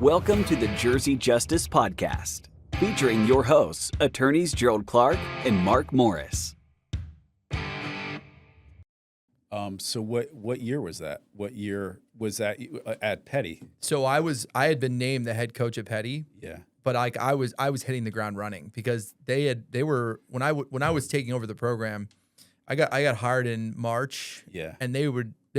Welcome to the Jersey Justice Podcast, featuring your hosts, attorneys Gerald Clark and Mark Morris. So what year was that? What year was that at Peddie? So I had been named the head coach at Peddie. Yeah. But I was hitting the ground running because they were when I was taking over the program, I got hired in March. Yeah. And they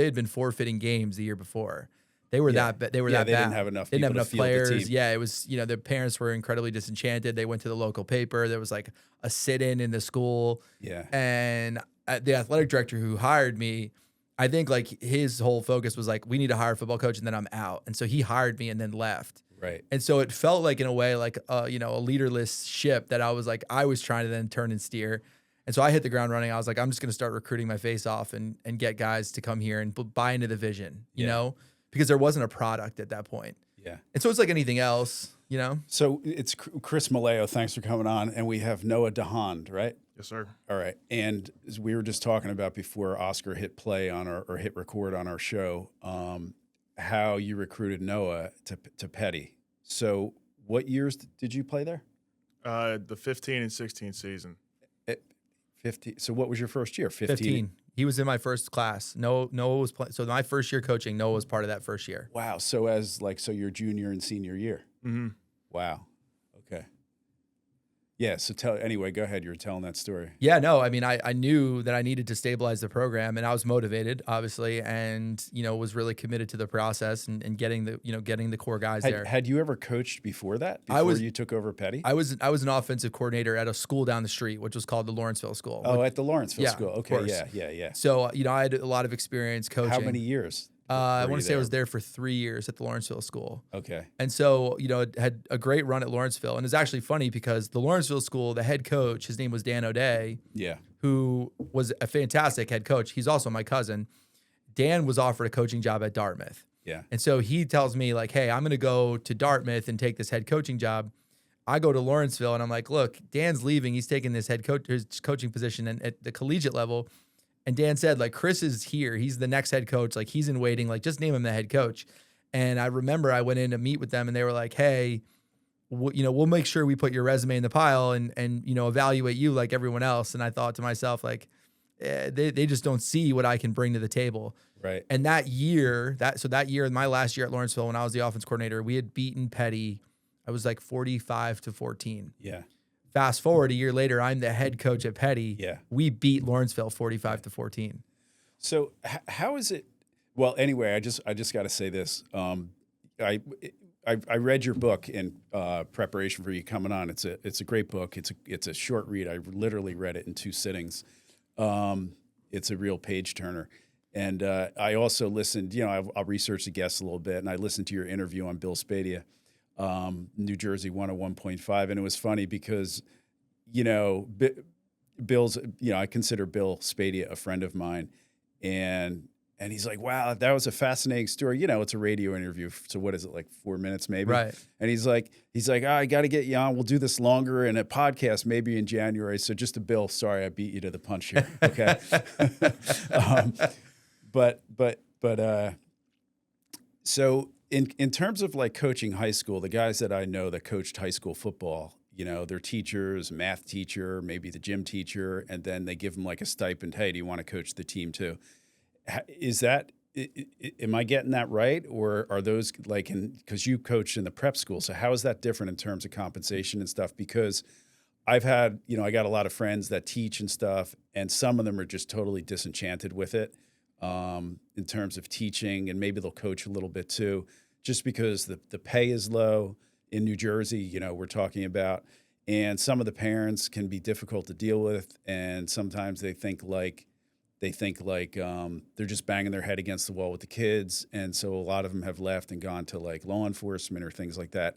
had been forfeiting games the year before. They were that bad. They didn't have enough. They didn't have enough players. Team. Yeah, it was, their parents were incredibly disenchanted. They went to the local paper. There was like a sit-in in the school. Yeah. And the athletic director who hired me, I think like his whole focus was like, we need to hire a football coach and then I'm out. And so he hired me and then left. Right. And so it felt like in a way like a leaderless ship that I was trying to then turn and steer. And so I hit the ground running. I was like, I'm just going to start recruiting my face off and get guys to come here and buy into the vision, you know, because there wasn't a product at that point. Yeah. And so it's like anything else, So it's Chris Malleo. Thanks for coming on. And we have Noah Dehond, right? Yes, sir. All right. And as we were just talking about before Oscar hit play on or hit record on our show, how you recruited Noah to Peddie. So what years did you play there? The 15 and 16 season. 15. So what was your first year? 15. He was in my first class. Noah was playing. So my first year coaching, Noah was part of that first year. Wow. So so your junior and senior year. Mm-hmm. Wow. Okay. Yeah. So go ahead. You were telling that story. Yeah, no, I mean, I knew that I needed to stabilize the program and I was motivated, obviously, and, was really committed to the process and getting the core guys there. Had you ever coached before that? Before you took over Peddie? I was an offensive coordinator at a school down the street, which was called the Lawrenceville School. Oh, at the Lawrenceville School. Of Okay. course. Yeah. So, I had a lot of experience coaching. How many years? I want to say I was there for 3 years at the Lawrenceville School. Okay. And so, had a great run at Lawrenceville. And it's actually funny because the Lawrenceville School, the head coach, his name was Dan O'Day. Yeah. Who was a fantastic head coach. He's also my cousin. Dan was offered a coaching job at Dartmouth. Yeah. And so he tells me like, hey, I'm going to go to Dartmouth and take this head coaching job. I go to Lawrenceville and I'm like, look, Dan's leaving. He's taking this his coaching position at the collegiate level. And Dan said, like, Chris is here. He's the next head coach. Like, he's in waiting. Like, just name him the head coach. And I remember I went in to meet with them, and they were like, hey, we'll make sure we put your resume in the pile and evaluate you like everyone else. And I thought to myself, like, they just don't see what I can bring to the table. Right. And that year, my last year at Lawrenceville, when I was the offense coordinator, we had beaten Peddie. I was like 45-14. Yeah. Fast forward a year later, I'm the head coach at Peddie. Yeah. We beat Lawrenceville 45-14. So how is it? Well, anyway, I just got to say this. I read your book in preparation for you coming on. It's a great book. It's a short read. I literally read it in 2 sittings. It's a real page turner. And I also listened. I'll research the guests a little bit, and I listened to your interview on Bill Spadea. New Jersey 101.5. And it was funny because, Bill's, I consider Bill Spadea a friend of mine. And he's like, wow, that was a fascinating story. It's a radio interview. So what is it, like 4 minutes maybe? Right. And he's like, I got to get you on. We'll do this longer in a podcast, maybe in January. So just to Bill, sorry, I beat you to the punch here. Okay. So in terms of like coaching high school, the guys that I know that coached high school football, they're teachers, math teacher, maybe the gym teacher, and then they give them like a stipend. Hey, do you want to coach the team too? Is that, am I getting that right? Or are those because you coached in the prep school. So how is that different in terms of compensation and stuff? Because I've had, I got a lot of friends that teach and stuff, and some of them are just totally disenchanted with it. In terms of teaching, and maybe they'll coach a little bit too, just because the pay is low in New Jersey, we're talking about, and some of the parents can be difficult to deal with, and sometimes they think like they're just banging their head against the wall with the kids, and so a lot of them have left and gone to like law enforcement or things like that.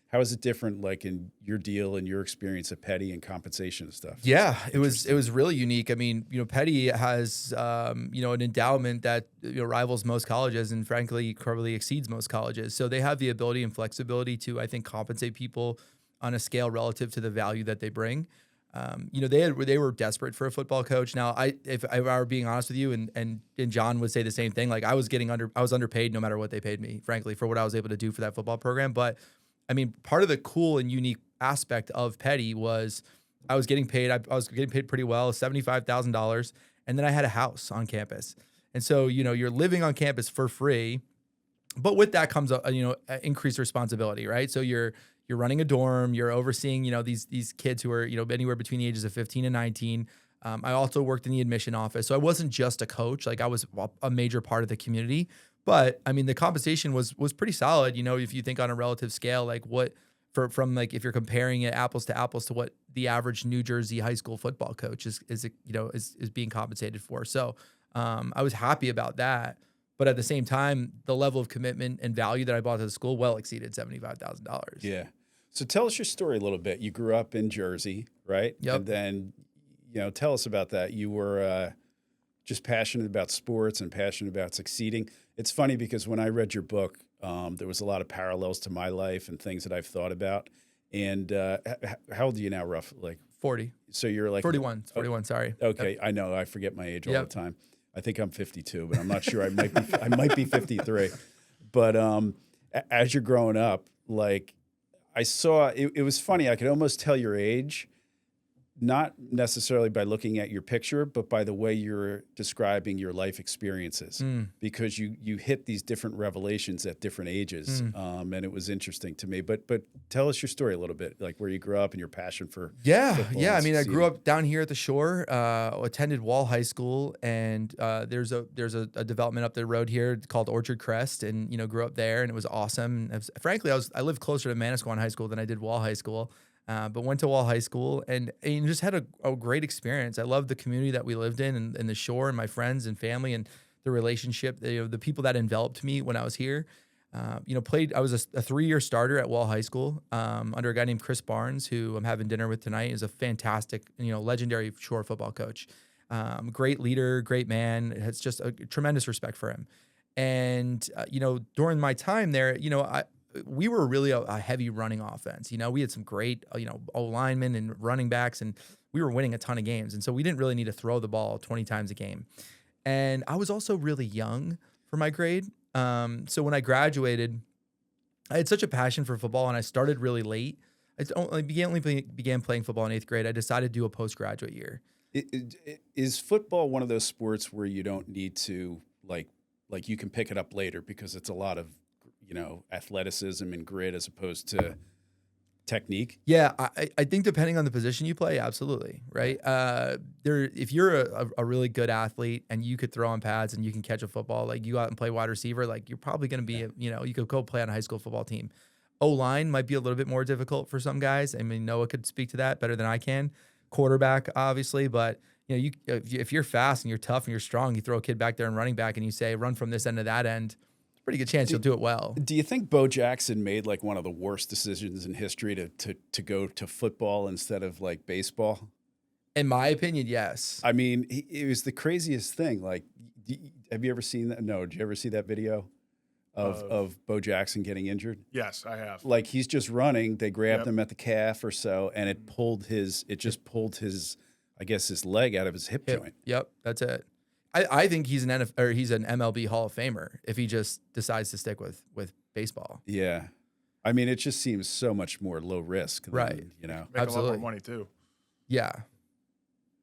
How is it different, like in your deal and your experience at Peddie and compensation and stuff? Yeah, it was really unique. I mean, Peddie has an endowment that rivals most colleges, and frankly, probably exceeds most colleges. So they have the ability and flexibility to, I think, compensate people on a scale relative to the value that they bring. They were desperate for a football coach. Now, if I were being honest with you, and John would say the same thing, like I was underpaid no matter what they paid me, frankly, for what I was able to do for that football program. But I mean, part of the cool and unique aspect of Peddie was I was getting paid. I was getting paid pretty well, $75,000, and then I had a house on campus. And so, you're living on campus for free, but with that comes increased responsibility, right? So you're running a dorm, you're overseeing, these kids who are, anywhere between the ages of 15 and 19. I also worked in the admission office. So I wasn't just a coach, like I was a major part of the community. But I mean, the compensation was pretty solid, if you think on a relative scale, like if you're comparing it apples to apples to what the average New Jersey high school football coach is being compensated for. So I was happy about that. But at the same time, the level of commitment and value that I brought to the school well exceeded $75,000. Yeah. So tell us your story a little bit. You grew up in Jersey, right? Yep. And then, tell us about that. You were just passionate about sports and passionate about succeeding. It's funny because when I read your book, there was a lot of parallels to my life and things that I've thought about. And how old are you now, roughly? Like 40. So you're like 41. 41. Sorry. Okay, Yep. I know. I forget my age all the time. I think I'm 52, but I'm not sure. I might be 53. But as you're growing up, like I saw, it was funny. I could almost tell your age, not necessarily by looking at your picture, but by the way you're describing your life experiences, because you hit these different revelations at different ages, and it was interesting to me. But tell us your story a little bit, like where you grew up and your passion for football. I mean, I grew up down here at the shore, attended Wall High School, and there's a development up the road here called Orchard Crest, and grew up there, and it was awesome. Frankly, I lived closer to Manasquan High School than I did Wall High School. But went to Wall High School and just had a great experience. I loved the community that we lived in and the shore and my friends and family and the relationship, the people that enveloped me when I was here. I was a 3-year starter at Wall High School under a guy named Chris Barnes, who I'm having dinner with tonight. Is a fantastic, legendary shore football coach. Great leader, great man. Has just a tremendous respect for him. And, during my time there, we were really a heavy running offense. We had some great, O-linemen and running backs, and we were winning a ton of games. And so we didn't really need to throw the ball 20 times a game. And I was also really young for my grade. So when I graduated, I had such a passion for football, and I started really late. I began playing football in 8th grade. I decided to do a postgraduate year. Is football one of those sports where you don't need to, like you can pick it up later because it's a lot of athleticism and grit as opposed to technique? Yeah, I think depending on the position you play, absolutely, right? If you're a really good athlete and you could throw on pads and you can catch a football, like you go out and play wide receiver, like you're probably going to be, you could go play on a high school football team. O-line might be a little bit more difficult for some guys. I mean, Noah could speak to that better than I can. Quarterback, obviously, but if you're fast and you're tough and you're strong, you throw a kid back there and running back and you say, run from this end to that end, pretty good chance you'll do it well. Do you think Bo Jackson made like one of the worst decisions in history to go to football instead of like baseball? In my opinion, yes. I mean, it was the craziest thing. Like, have you ever seen that? No, did you ever see that video of Bo Jackson getting injured? Yes, I have. Like he's just running. They grabbed him at the calf or so, and it just pulled his, I guess, his leg out of his hip joint. Yep, that's it. I think he's an MLB Hall of Famer if he just decides to stick with baseball. Yeah, I mean, it just seems so much more low risk, than, right? Make Absolutely. a lot more money too. Yeah,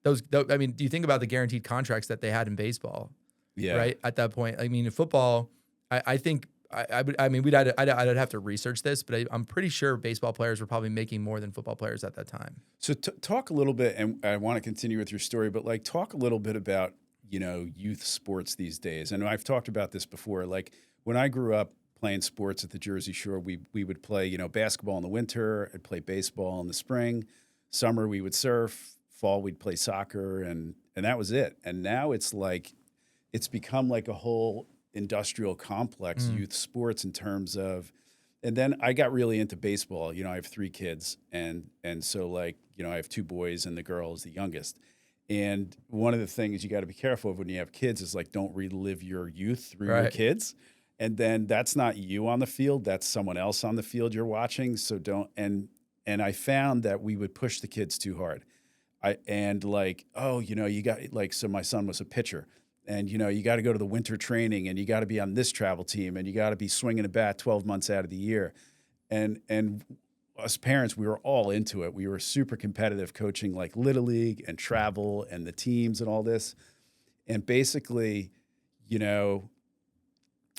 I mean, do you think about the guaranteed contracts that they had in baseball? Yeah, right at that point. I mean, in football, I think I'd have to research this, but I'm pretty sure baseball players were probably making more than football players at that time. So talk a little bit, and I want to continue with your story, but like talk a little bit about youth sports these days. And I've talked about this before. Like when I grew up playing sports at the Jersey Shore, we would play, basketball in the winter. I'd play baseball in the spring. Summer we would surf. Fall we'd play soccer, and that was it. And now it's become like a whole industrial complex, youth sports in terms of. And then I got really into baseball. I have 3 kids, and so I have 2 boys, and the girl is the youngest. And one of the things you got to be careful of when you have kids is like, don't relive your youth through your kids. And then that's not you on the field. That's someone else on the field you're watching. So don't, and I found that we would push the kids too hard. Oh, you got so my son was a pitcher, and you got to go to the winter training, and you got to be on this travel team, and you got to be swinging a bat 12 months out of the year, and us parents, we were all into it. We were super competitive, coaching like Little League and travel and the teams and all this, and basically,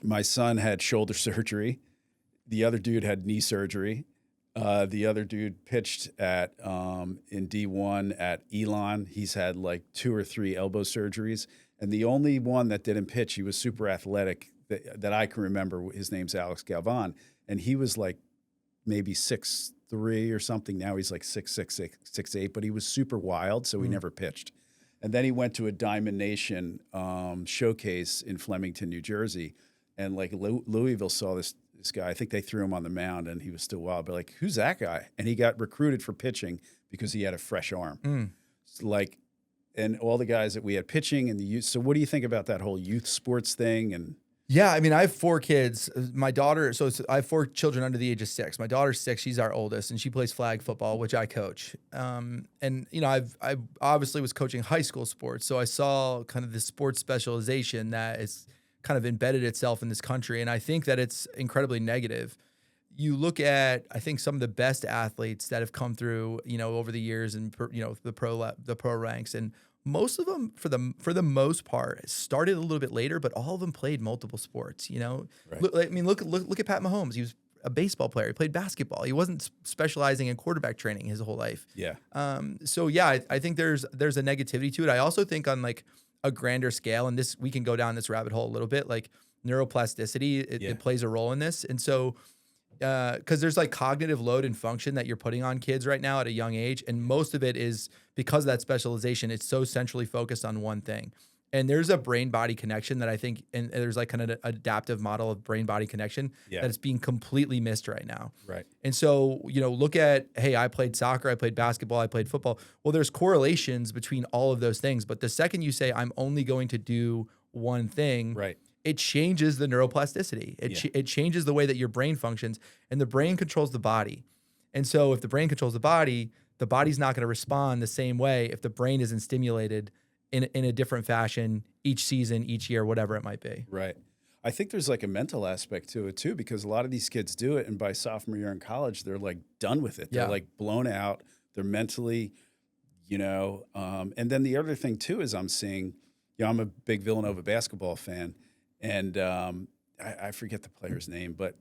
my son had shoulder surgery, the other dude had knee surgery. The other dude pitched in D1 at Elon. He's had like 2 or 3 elbow surgeries. And the only one that didn't pitch, he was super athletic that I can remember. His name's Alex Galvan. And he was like maybe 6'3" or something. Now he's like 6'6", 6'8", but he was super wild, so he never pitched. And then he went to a Diamond Nation showcase in Flemington, New Jersey. And like Louisville saw this guy. I think they threw him on the mound, and he was still wild. But like, who's that guy? And he got recruited for pitching because he had a fresh arm. And all the guys that we had pitching and the youth. So what do you think about that whole youth sports thing? And yeah, I mean, I have 4 kids. My daughter, I have 4 children under the age of 6. My daughter's 6; she's our oldest, and she plays flag football, which I coach. And I obviously was coaching high school sports, so I saw kind of this sports specialization that is kind of embedded itself in this country, and I think that it's incredibly negative. You look at, I think, some of the best athletes that have come through, over the years, and the pro ranks, and most of them, for the most part, started a little bit later, but all of them played multiple sports. Right. Look at Pat Mahomes. He was a baseball player. He played basketball. He wasn't specializing in quarterback training his whole life. Yeah. I think there's a negativity to it. I also think on like a grander scale, and we can go down this rabbit hole a little bit, like neuroplasticity, it plays a role in this. And so, because there's like cognitive load and function that you're putting on kids right now at a young age, and most of it is because of that specialization. It's so centrally focused on one thing. And there's a brain-body connection that I think, and there's like kind of an adaptive model of brain-body connection that is being completely missed right now. Right. And so, look at, hey, I played soccer, I played basketball, I played football. Well, there's correlations between all of those things. But the second you say, I'm only going to do one thing, right, it changes the neuroplasticity. It changes the way that your brain functions, and the brain controls the body. And so if the brain controls the body's not going to respond the same way if the brain isn't stimulated in a different fashion each season, each year, whatever it might be. Right. I think there's like a mental aspect to it too, because a lot of these kids do it, and by sophomore year in college, they're like done with it. They're like blown out. They're mentally, and then the other thing too is I'm seeing, I'm a big Villanova basketball fan, and I forget the player's name, but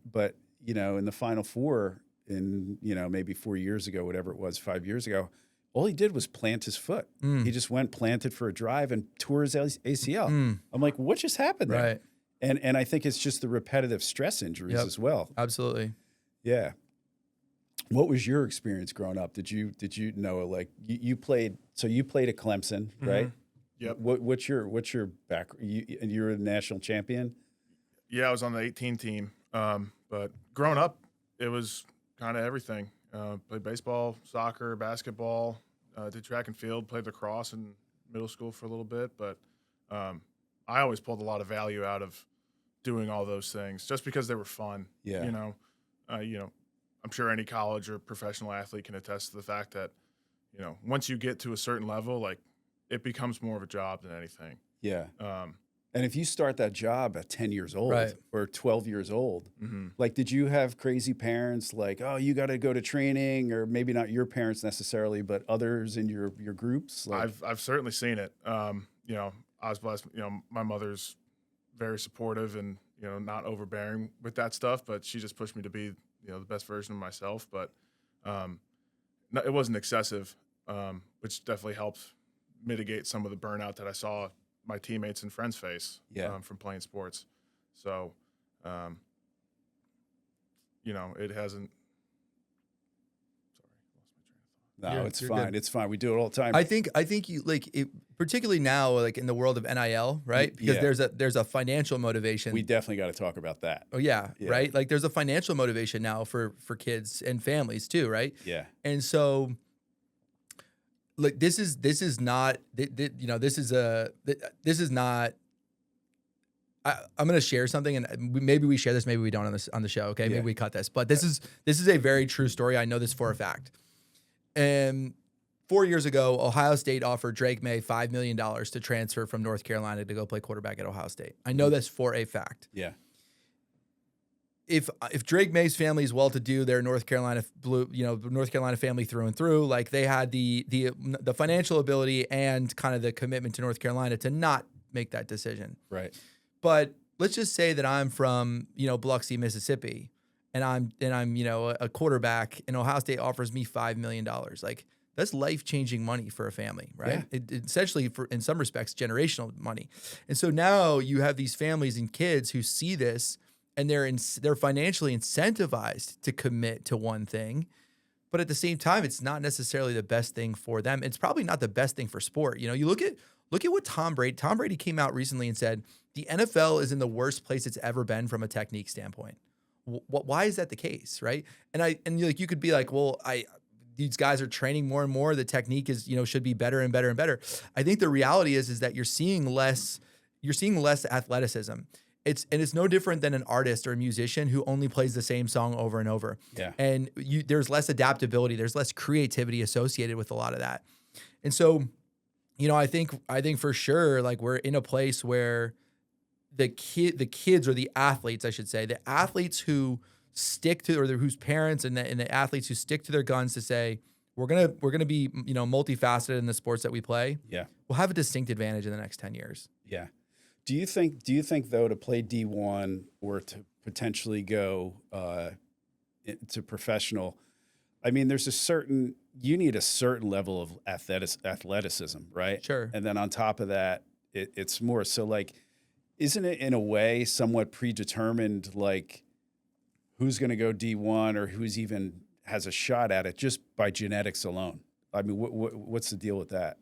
in the Final Four in maybe 4 years ago, whatever it was, 5 years ago, all he did was plant his foot. He just went, planted for a drive, and tore his ACL. I'm like, what just happened there? Right. And I think it's just the repetitive stress injuries as well. Absolutely. Yeah. What was your experience growing up? Did you know, like you played? So you played at Clemson, right? Yep. What's your background? You're a national champion. Yeah, I was on the 18 team. But growing up, it was kind of everything. Played baseball, soccer, basketball, did track and field, played lacrosse in middle school for a little bit. But I always pulled a lot of value out of doing all those things just because they were fun. Yeah. I'm sure any college or professional athlete can attest to the fact that, once you get to a certain level, like it becomes more of a job than anything. Yeah. And if you start that job at 10 years old or 12 years old, like, did you have crazy parents like, oh, you got to go to training, or maybe not your parents necessarily, but others in your groups? Like, I've certainly seen it. I was blessed. My mother's very supportive and, not overbearing with that stuff, but she just pushed me to be, the best version of myself. But no, it wasn't excessive, which definitely helped mitigate some of the burnout that I saw my teammates and friends face from playing sports. So, it hasn't. Sorry, no, it's fine. Good. It's fine. We do it all the time. I think you like it, particularly now, like in the world of NIL, right? Because there's a financial motivation. We definitely got to talk about that. Oh yeah, right. Like there's a financial motivation now for kids and families too, right? Yeah. And so, like this is not I'm going to share something, and maybe we share this, maybe we don't on the show. Okay, maybe we cut this, but this is a very true story. I know this for a fact. And 4 years ago, Ohio State offered Drake May $5 million to transfer from North Carolina to go play quarterback at Ohio State. I know this for a fact. Yeah. If Drake May's family is well-to-do, they're North Carolina family through and through. Like they had the financial ability and kind of the commitment to North Carolina to not make that decision. Right. But let's just say that I'm from Biloxi, Mississippi, and I'm a quarterback, and Ohio State offers me $5 million. Like that's life-changing money for a family, right? Yeah. It essentially, in some respects, generational money. And so now you have these families and kids who see this. And they're financially incentivized to commit to one thing, but at the same time, it's not necessarily the best thing for them. It's probably not the best thing for sport. You look at what Tom Brady came out recently and said the NFL is in the worst place it's ever been from a technique standpoint. Why is that the case, right? And you could be like, well, these guys are training more and more. The technique is should be better and better and better. I think the reality is that you're seeing less athleticism. It's no different than an artist or a musician who only plays the same song over and over. Yeah. And there's less adaptability, there's less creativity associated with a lot of that. And so, I think for sure, like we're in a place where the kids or the athletes, I should say, the athletes who stick to, or whose parents and the athletes who stick to their guns to say, we're gonna be multifaceted in the sports that we play. Yeah. We'll have a distinct advantage in the next 10 years. Yeah. Do you think though, to play D1 or to potentially go to professional, I mean, you need a certain level of athleticism, right? Sure. And then on top of that, it's more so like, isn't it in a way somewhat predetermined, like who's going to go D1 or who's even has a shot at it just by genetics alone? I mean, what's the deal with that?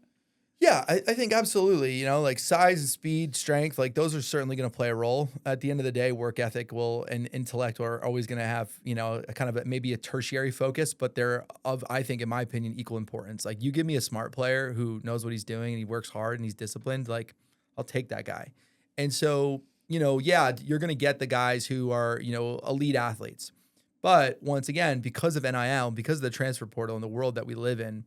Yeah, I think absolutely. Like size and speed, strength, like those are certainly going to play a role. At the end of the day, work ethic and intellect are always going to have, a kind of maybe a tertiary focus, but they're I think, in my opinion, equal importance. Like you give me a smart player who knows what he's doing and he works hard and he's disciplined, like I'll take that guy. And so, you're going to get the guys who are, elite athletes. But once again, because of NIL, because of the transfer portal and the world that we live in,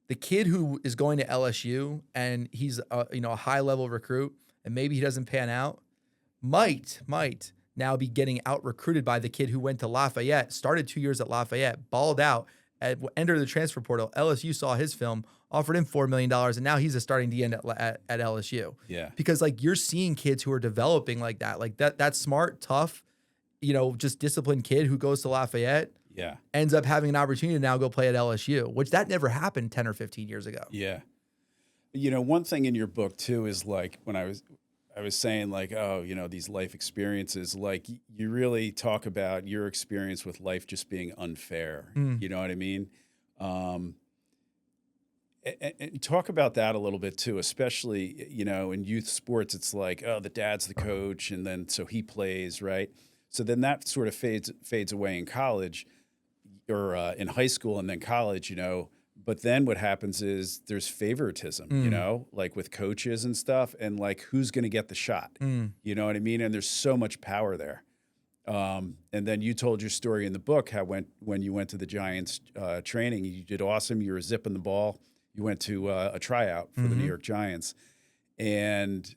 the kid who is going to LSU and he's a high level recruit and maybe he doesn't pan out might now be getting out recruited by the kid who went to Lafayette, started 2 years at Lafayette, balled out, entered the transfer portal. LSU saw his film, offered him $4 million, and now he's a starting DN at LSU. Yeah. Because like you're seeing kids who are developing like that smart, tough, just disciplined kid who goes to Lafayette. Yeah. Ends up having an opportunity to now go play at LSU, which that never happened 10 or 15 years ago. Yeah. One thing in your book too is like when I was saying like, these life experiences, like you really talk about your experience with life just being unfair. You know what I mean? And talk about that a little bit too, especially, in youth sports, it's like, oh, the dad's the coach and then so he plays, right? So then that sort of fades away in college or in high school and then college, But then what happens is there's favoritism, like with coaches and stuff, and like who's going to get the shot, you know what I mean? And there's so much power there. And then you told your story in the book how when you went to the Giants training, you did awesome. You were zipping the ball. You went to a tryout for the New York Giants, and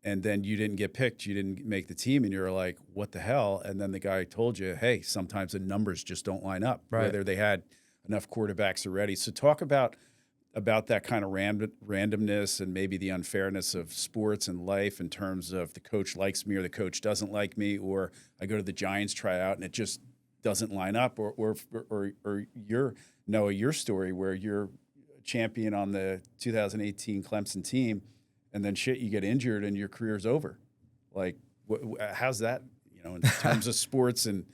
then you didn't get picked. You didn't make the team, and you're like, what the hell? And then the guy told you, hey, sometimes the numbers just don't line up, right. Whether they had enough quarterbacks already. So talk about that kind of randomness and maybe the unfairness of sports and life in terms of the coach likes me or the coach doesn't like me, or I go to the Giants tryout and it just doesn't line up, or your story where you're champion on the 2018 Clemson team, and then you get injured and your career's over. Like, how's that? In terms of sports and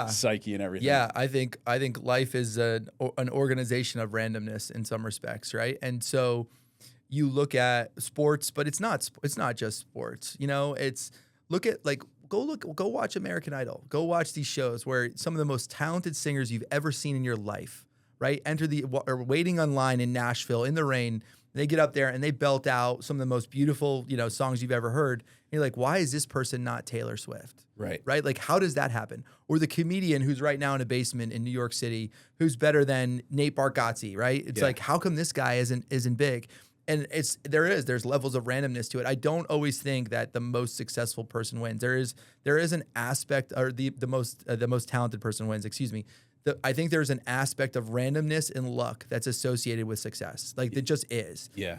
psyche and everything. Yeah, I think life is an organization of randomness in some respects, right? And so you look at sports, but it's not just sports. Go watch American Idol. Go watch these shows where some of the most talented singers you've ever seen in your life, right? Enter or waiting online in Nashville in the rain They get up there and they belt out some of the most beautiful, songs you've ever heard. And you're like, why is this person not Taylor Swift? Right. Right? Like, how does that happen? Or the comedian who's right now in a basement in New York City, who's better than Nate Bargatze, right? It's like, how come this guy isn't big? And there's levels of randomness to it. I don't always think that the most successful person wins. There is an aspect, or the most talented person wins, excuse me. I think there's an aspect of randomness and luck that's associated with success. Like, it just is. Yeah.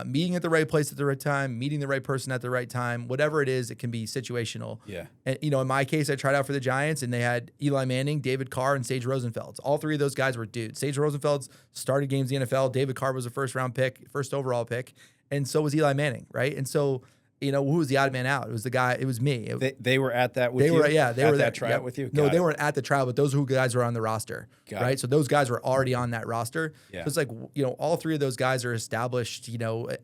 Meeting at the right place at the right time, meeting the right person at the right time, whatever it is, it can be situational. Yeah. And, in my case, I tried out for the Giants and they had Eli Manning, David Carr, and Sage Rosenfeld. All three of those guys were dudes. Sage Rosenfeld started games in the NFL. David Carr was a first overall pick. And so was Eli Manning, right? And so, who was the odd man out? It was the guy. It was me. They were at that with you? They were that tryout with you? No, they weren't at the trial, but those guys were on the roster, right? So those guys were already on that roster. Yeah. So it's like, all three of those guys are established,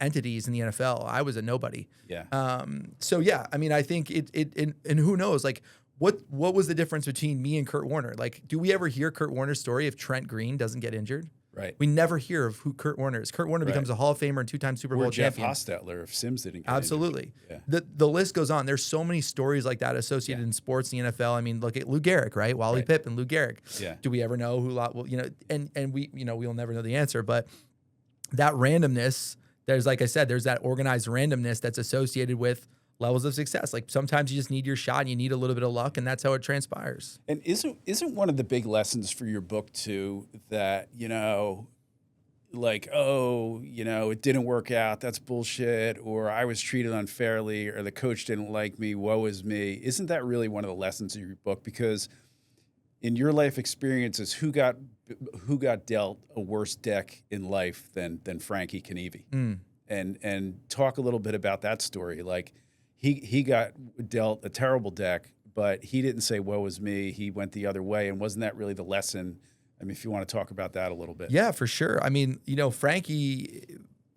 entities in the NFL. I was a nobody. Yeah. So yeah, I mean, I think and who knows, like, what was the difference between me and Kurt Warner? Like, do we ever hear Kurt Warner's story if Trent Green doesn't get injured? Right. We never hear of who Kurt Warner is. Kurt Warner becomes a Hall of Famer and two-time Super Bowl champion. Jeff Hostetler if Sims didn't get Absolutely. injured. Yeah. The list goes on. There's so many stories like that associated in sports in the NFL. I mean, look at Lou Gehrig, right? Wally Pipp and Lou Gehrig. Yeah. Do we ever know who? Well, and we, we'll never know the answer. But that randomness, there's, like I said, there's that organized randomness that's associated with levels of success. Like, sometimes you just need your shot and you need a little bit of luck, and that's how it transpires. And isn't one of the big lessons for your book too that like, it didn't work out, that's bullshit, or I was treated unfairly, or the coach didn't like me, woe is me. Isn't that really one of the lessons of your book? Because in your life experiences, who got dealt a worse deck in life than Frankie Kineavy? And talk a little bit about that story. Like, he got dealt a terrible deck, but he didn't say woe is me. He went the other way, and wasn't that really the lesson? I mean, if you want to talk about that a little bit. Yeah, for sure. I mean, Frankie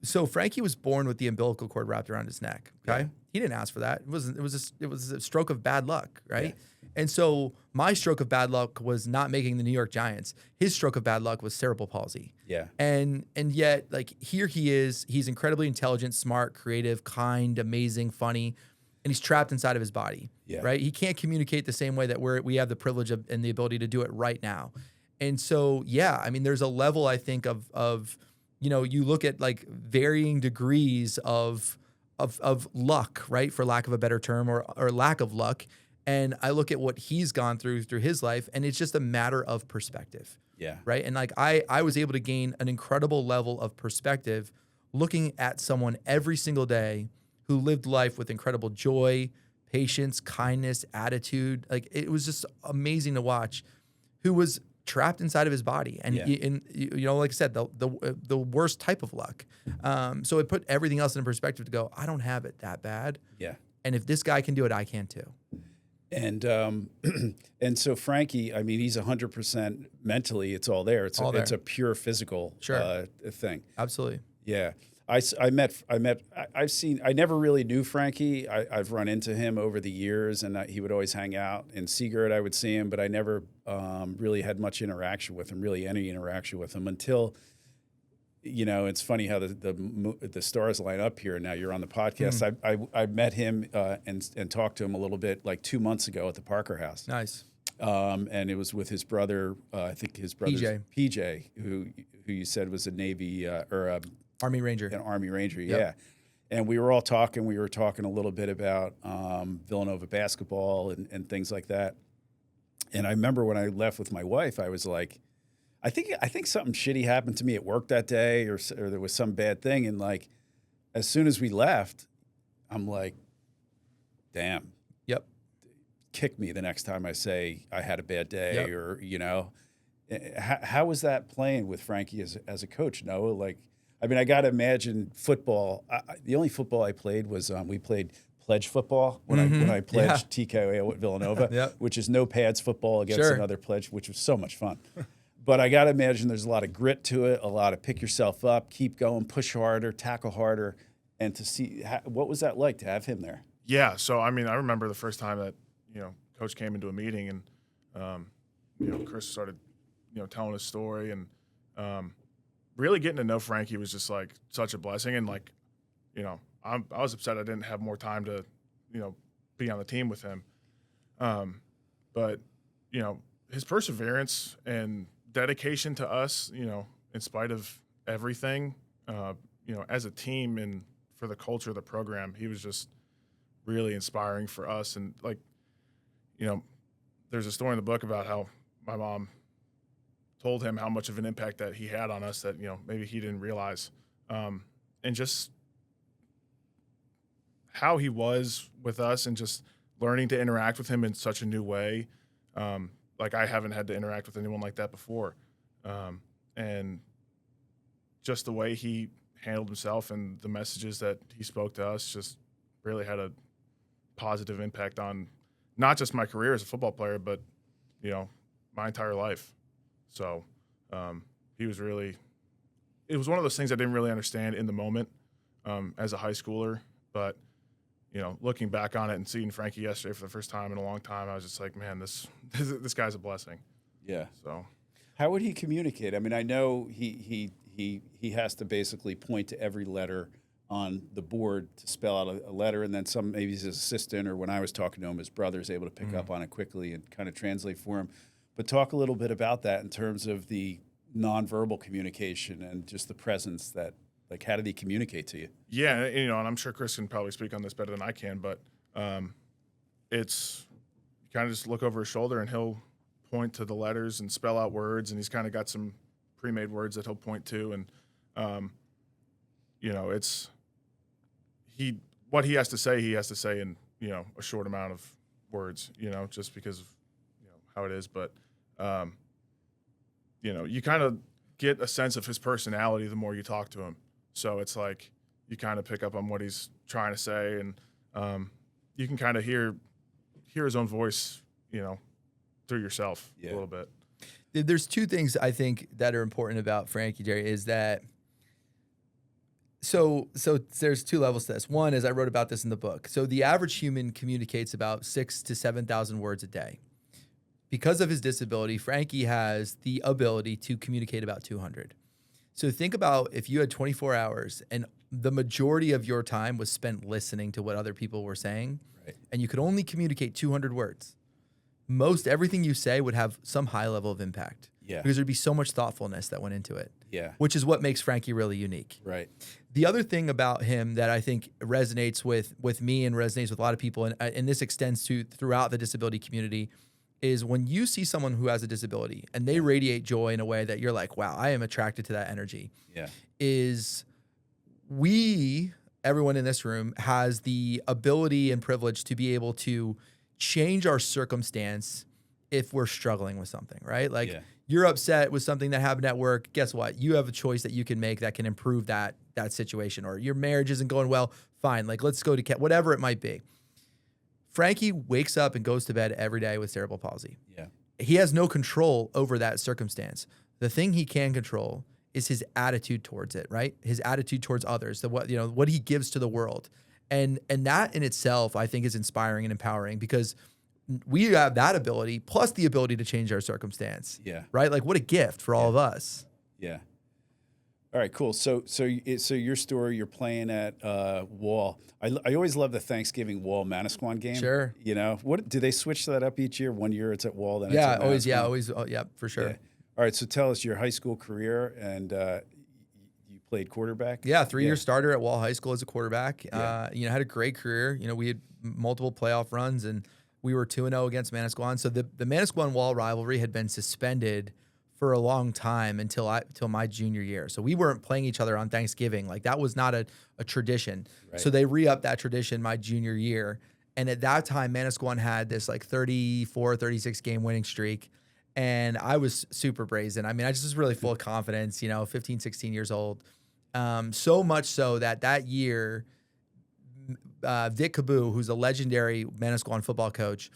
was born with the umbilical cord wrapped around his neck. Okay. Yeah. He didn't ask for that. It was a stroke of bad luck. Right. Yeah. And so my stroke of bad luck was not making the New York Giants. His stroke of bad luck was cerebral palsy. Yeah. And yet, like, here he is, he's incredibly intelligent, smart, creative, kind, amazing, funny, and he's trapped inside of his body. Yeah. Right. He can't communicate the same way that we have the privilege of and the ability to do it right now. And so, yeah, I mean, there's a level, I think, of you look at, like, varying degrees of luck, right, for lack of a better term, or lack of luck. And I look at what he's gone through his life, and it's just a matter of perspective. Yeah. Right. And, like, I was able to gain an incredible level of perspective looking at someone every single day who lived life with incredible joy, patience, kindness, attitude. Like, it was just amazing to watch, who was trapped inside of his body, and like I said, the worst type of luck. So it put everything else in perspective to go, I don't have it that bad. Yeah. And if this guy can do it, I can too. And and so Frankie, I mean, he's 100% mentally. It's all there. It's a pure physical thing. Absolutely. Yeah. I never really knew Frankie. I've run into him over the years, and he would always hang out in Seagirt. I would see him, but I never really had much interaction with him, any interaction with him until, it's funny how the stars line up here. Now you're on the podcast. I met him and talked to him a little bit like 2 months ago at the Parker House. Nice. And it was with his brother, I think his brother PJ, who you said was a Navy Army Ranger. An Army Ranger, yeah. And we were all talking. We were talking a little bit about Villanova basketball and things like that. And I remember when I left with my wife, I was like, I think something shitty happened to me at work that day, or there was some bad thing. And, like, as soon as we left, I'm like, damn. Yep. Kick me the next time I say I had a bad day, or How was that playing with Frankie as a coach, Noah? Like, I mean, I got to imagine football. The only football I played was we played pledge football when I pledged TKO at Villanova, which is no pads football against another pledge, which was so much fun. But I got to imagine there's a lot of grit to it, a lot of pick yourself up, keep going, push harder, tackle harder, and to see what was that like to have him there? Yeah. So, I mean, I remember the first time that, Coach came into a meeting and, Chris started, telling his story and really getting to know Frankie was just like such a blessing. And like, you know, I was upset I didn't have more time to, you know, be on the team with him. But, you know, his perseverance and dedication to us, you know, in spite of everything, you know, as a team and for the culture of the program, he was just really inspiring for us. And like, you know, there's a story in the book about how my mom told him how much of an impact that he had on us that, you know, maybe he didn't realize. And just how he was with us and just learning to interact with him in such a new way. Like I haven't had to interact with anyone like that before. And just the way he handled himself and the messages that he spoke to us just really had a positive impact on not just my career as a football player, but, you know, my entire life. So he was really – it was one of those things I didn't really understand in the moment as a high schooler. But, you know, looking back on it and seeing Frankie yesterday for the first time in a long time, I was just like, man, this guy's a blessing. Yeah. So how would he communicate? I mean, I know he has to basically point to every letter on the board to spell out a letter, and then maybe his assistant, or when I was talking to him, his brother is able to pick up on it quickly and kind of translate for him. But talk a little bit about that in terms of the nonverbal communication and just the presence that, like, how did he communicate to you? Yeah, you know, and I'm sure Chris can probably speak on this better than I can, but it's you kind of just look over his shoulder and he'll point to the letters and spell out words, and he's kind of got some pre-made words that he'll point to, and you know, it's what he has to say in, you know, a short amount of words, you know, just because of, you know, how it is, but you know, you kind of get a sense of his personality the more you talk to him. So it's like you kind of pick up on what he's trying to say, and you can kind of hear his own voice, you know, through yourself a little bit. There's two things I think that are important about Frankie, Jerry, is that so there's two levels to this. One is I wrote about this in the book. So the average human communicates about 6,000 to 7,000 words a day. Because of his disability, Frankie has the ability to communicate about 200. So think about if you had 24 hours and the majority of your time was spent listening to what other people were saying, right, and you could only communicate 200 words. Most everything you say would have some high level of impact. Yeah. Because there'd be so much thoughtfulness that went into it. Yeah. Which is what makes Frankie really unique. Right. The other thing about him that I think resonates with me and resonates with a lot of people, and this extends to throughout the disability community, is when you see someone who has a disability and they radiate joy in a way that you're like, wow, I am attracted to that energy. Yeah. Is everyone in this room has the ability and privilege to be able to change our circumstance if we're struggling with something, right? Like you're upset with something that happened at work. Guess what? You have a choice that you can make that can improve that situation, or your marriage isn't going well. Fine. Like, let's go to whatever it might be. Frankie wakes up and goes to bed every day with cerebral palsy. Yeah. He has no control over that circumstance. The thing he can control is his attitude towards it, right? His attitude towards others, what he gives to the world. And that in itself, I think, is inspiring and empowering, because we have that ability plus the ability to change our circumstance. Yeah. Right? Like, what a gift for all of us. Yeah. All right, cool. So your story, you're playing at Wall. I always love the Thanksgiving Wall Manasquan game. Sure. You know, what do they switch that up each year? One year it's at Wall, then it's at Manasquan? Always. Oh, yeah, for sure. Yeah. All right, so tell us your high school career, and you played quarterback. Yeah, 3-year starter at Wall High School as a quarterback. Yeah. Had a great career. You know, we had multiple playoff runs, and we were 2-0 against Manasquan. So the Manasquan Wall rivalry had been suspended for a long time until my junior year. So we weren't playing each other on Thanksgiving. Like, that was not a tradition. Right. So they re-upped that tradition my junior year. And at that time, Manasquan had this like 34, 36 game winning streak. And I was super brazen. I mean, I just was really full of confidence, 15, 16 years old. So much so that year, Vic Caboo, who's a legendary Manasquan football coach,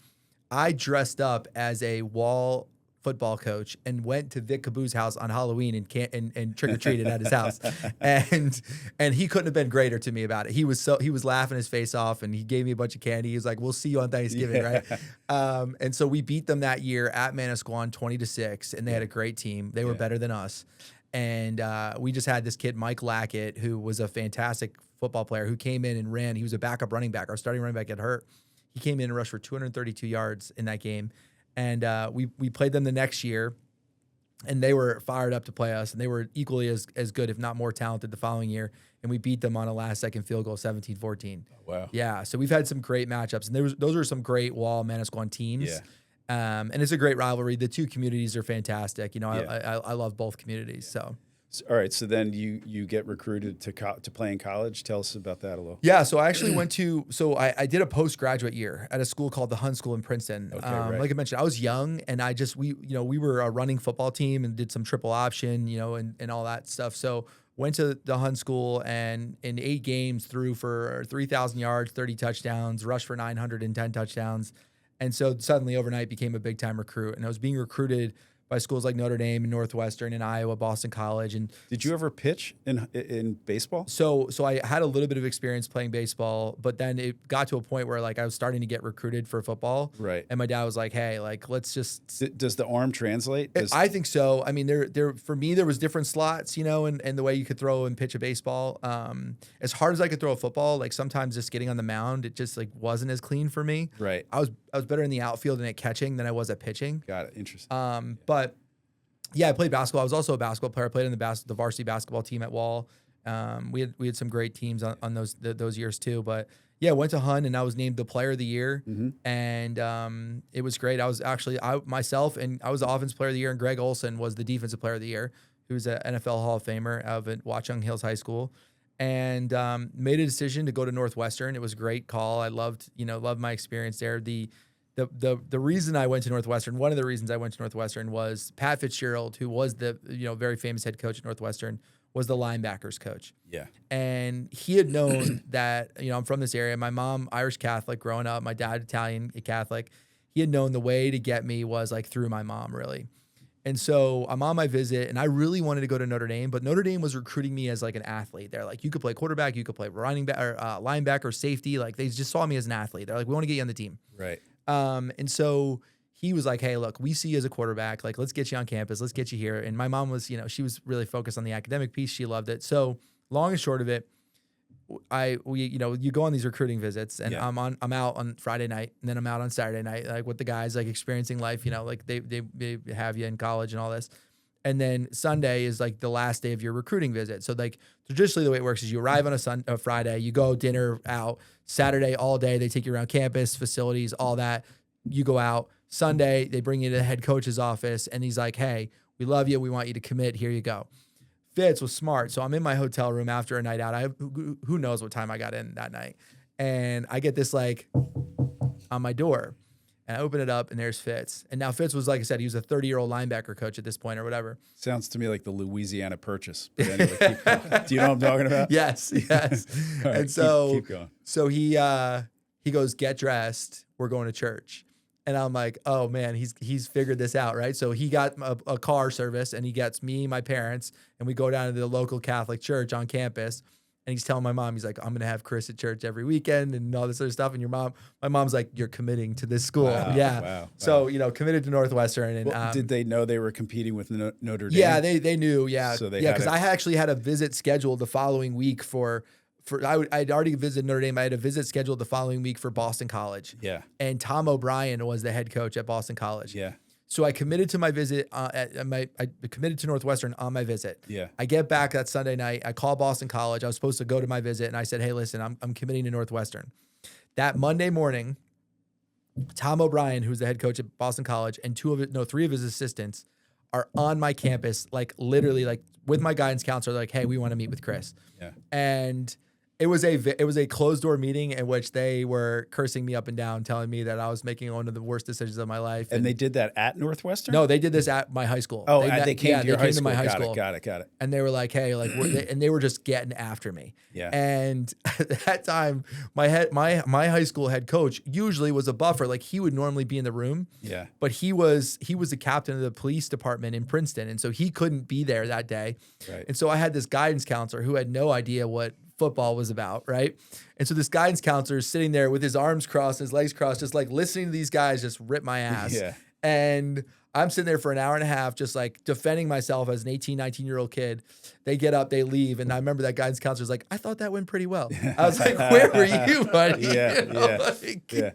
I dressed up as a Wall football coach and went to Vic Caboo's house on Halloween and trick-or-treated at his house. And he couldn't have been greater to me about it. He was laughing his face off, and he gave me a bunch of candy. He was like, "We'll see you on Thanksgiving," right? And so we beat them that year at Manasquan 20-6, and they had a great team. They were better than us. And we just had this kid, Mike Lackett, who was a fantastic football player who came in and ran. He was a backup running back. Our starting running back got hurt. He came in and rushed for 232 yards in that game. And we played them the next year, and they were fired up to play us. And they were equally as good, if not more talented, the following year. And we beat them on a last-second field goal, 17-14. Oh, wow. Yeah, so we've had some great matchups. And those are some great Wall Manasquan teams. Yeah. And it's a great rivalry. The two communities are fantastic. You know, Yeah. I love both communities. So. All right. So then you get recruited to play in college. Tell us about that a little. Yeah. So I actually I did a postgraduate year at a school called the Hunt School in Princeton. Okay, right. Like I mentioned, I was young, and we were a running football team and did some triple option, and all that stuff. So went to the Hunt School, and in 8 games threw for 3,000 yards, 30 touchdowns, rushed for 910 touchdowns. And so suddenly overnight became a big time recruit. And I was being recruited by schools like Notre Dame and Northwestern and Iowa, Boston College. And did you ever pitch in baseball? So I had a little bit of experience playing baseball, but then it got to a point where like I was starting to get recruited for football. Right. And my dad was like, "Hey, like let's just." Does the arm translate? I think so. I mean, there for me there was different slots, and the way you could throw and pitch a baseball. As hard as I could throw a football, like sometimes just getting on the mound, it just like wasn't as clean for me. Right. I was better in the outfield and at catching than I was at pitching. Got it. Interesting. But yeah, I played basketball. I was also a basketball player. I played in the varsity basketball team at Wall. We had some great teams on those years too. But yeah, went to Hunt and I was named the player of the year. Mm-hmm. And it was great. I was actually I was the offense player of the year, and Greg Olson was the defensive player of the year, who's an NFL Hall of Famer out of Watchung Hills High School. And made a decision to go to Northwestern. It was a great call. I loved my experience there. The reason I went to Northwestern, one of the reasons I went to Northwestern was Pat Fitzgerald, who was the very famous head coach at Northwestern, was the linebackers coach. Yeah. And he had known that, I'm from this area. My mom, Irish Catholic growing up, my dad, Italian Catholic. He had known the way to get me was like through my mom, really. And so I'm on my visit, and I really wanted to go to Notre Dame, but Notre Dame was recruiting me as like an athlete. They're like, you could play quarterback, you could play running back or linebacker, safety. Like they just saw me as an athlete. They're like, we want to get you on the team. Right. And so he was like, hey, look, we see you as a quarterback. Like, let's get you on campus. Let's get you here. And my mom was, she was really focused on the academic piece. She loved it. So long and short of it, you go on these recruiting visits, and yeah. I'm out on Friday night, and then I'm out on Saturday night, like with the guys, like experiencing life, like they have you in college and all this. And then Sunday is like the last day of your recruiting visit. So like traditionally the way it works is you arrive on a Friday, you go dinner out. Saturday all day, they take you around campus, facilities, all that. You go out. Sunday, they bring you to the head coach's office, and he's like, hey, we love you. We want you to commit. Here you go. Fitz was smart. So I'm in my hotel room after a night out. Who knows what time I got in that night. And I get this like on my door. And I open it up, and there's Fitz. And now Fitz was, like I said, he was a 30-year-old linebacker coach at this point or whatever. Sounds to me like the Louisiana Purchase. But anyway, do you know what I'm talking about? Yes. Right, and so, keep going. So he goes, get dressed. We're going to church. And I'm like, oh man, he's figured this out, right? So he got a car service, and he gets me, my parents, and we go down to the local Catholic church on campus. And he's telling my mom, he's like, I'm going to have Chris at church every weekend and all this other stuff. And my mom's like, you're committing to this school. Wow, yeah. Wow. So, committed to Northwestern. And well, did they know they were competing with Notre Dame? Yeah, they knew. Yeah. So because I actually had a visit scheduled the following week I'd already visited Notre Dame. I had a visit scheduled the following week for Boston College. Yeah. And Tom O'Brien was the head coach at Boston College. Yeah. So I committed to my visit. I committed to Northwestern on my visit. Yeah. I get back that Sunday night. I call Boston College. I was supposed to go to my visit, and I said, "Hey, listen, I'm committing to Northwestern." That Monday morning, Tom O'Brien, who's the head coach at Boston College, and three of his assistants are on my campus, like literally, like with my guidance counselor, like, "Hey, we want to meet with Chris." Yeah. And it was a closed door meeting in which they were cursing me up and down, telling me that I was making one of the worst decisions of my life. And they did that at Northwestern? No, they did this at my high school. Oh, they came to your high school. My high school. Got it. And they were like, hey, like, and they were just getting after me. Yeah. And at that time, my high school head coach usually was a buffer. Like he would normally be in the room. Yeah. But he was the captain of the police department in Princeton. And so he couldn't be there that day. Right. And so I had this guidance counselor who had no idea what football was about, right? And so this guidance counselor is sitting there with his arms crossed, his legs crossed, just like listening to these guys just rip my ass. Yeah. And I'm sitting there for an hour and a half, just like defending myself as an 18, 19-year-old kid. They get up, they leave. And I remember that guidance counselor's like, I thought that went pretty well. I was like, where were you, buddy? Yeah.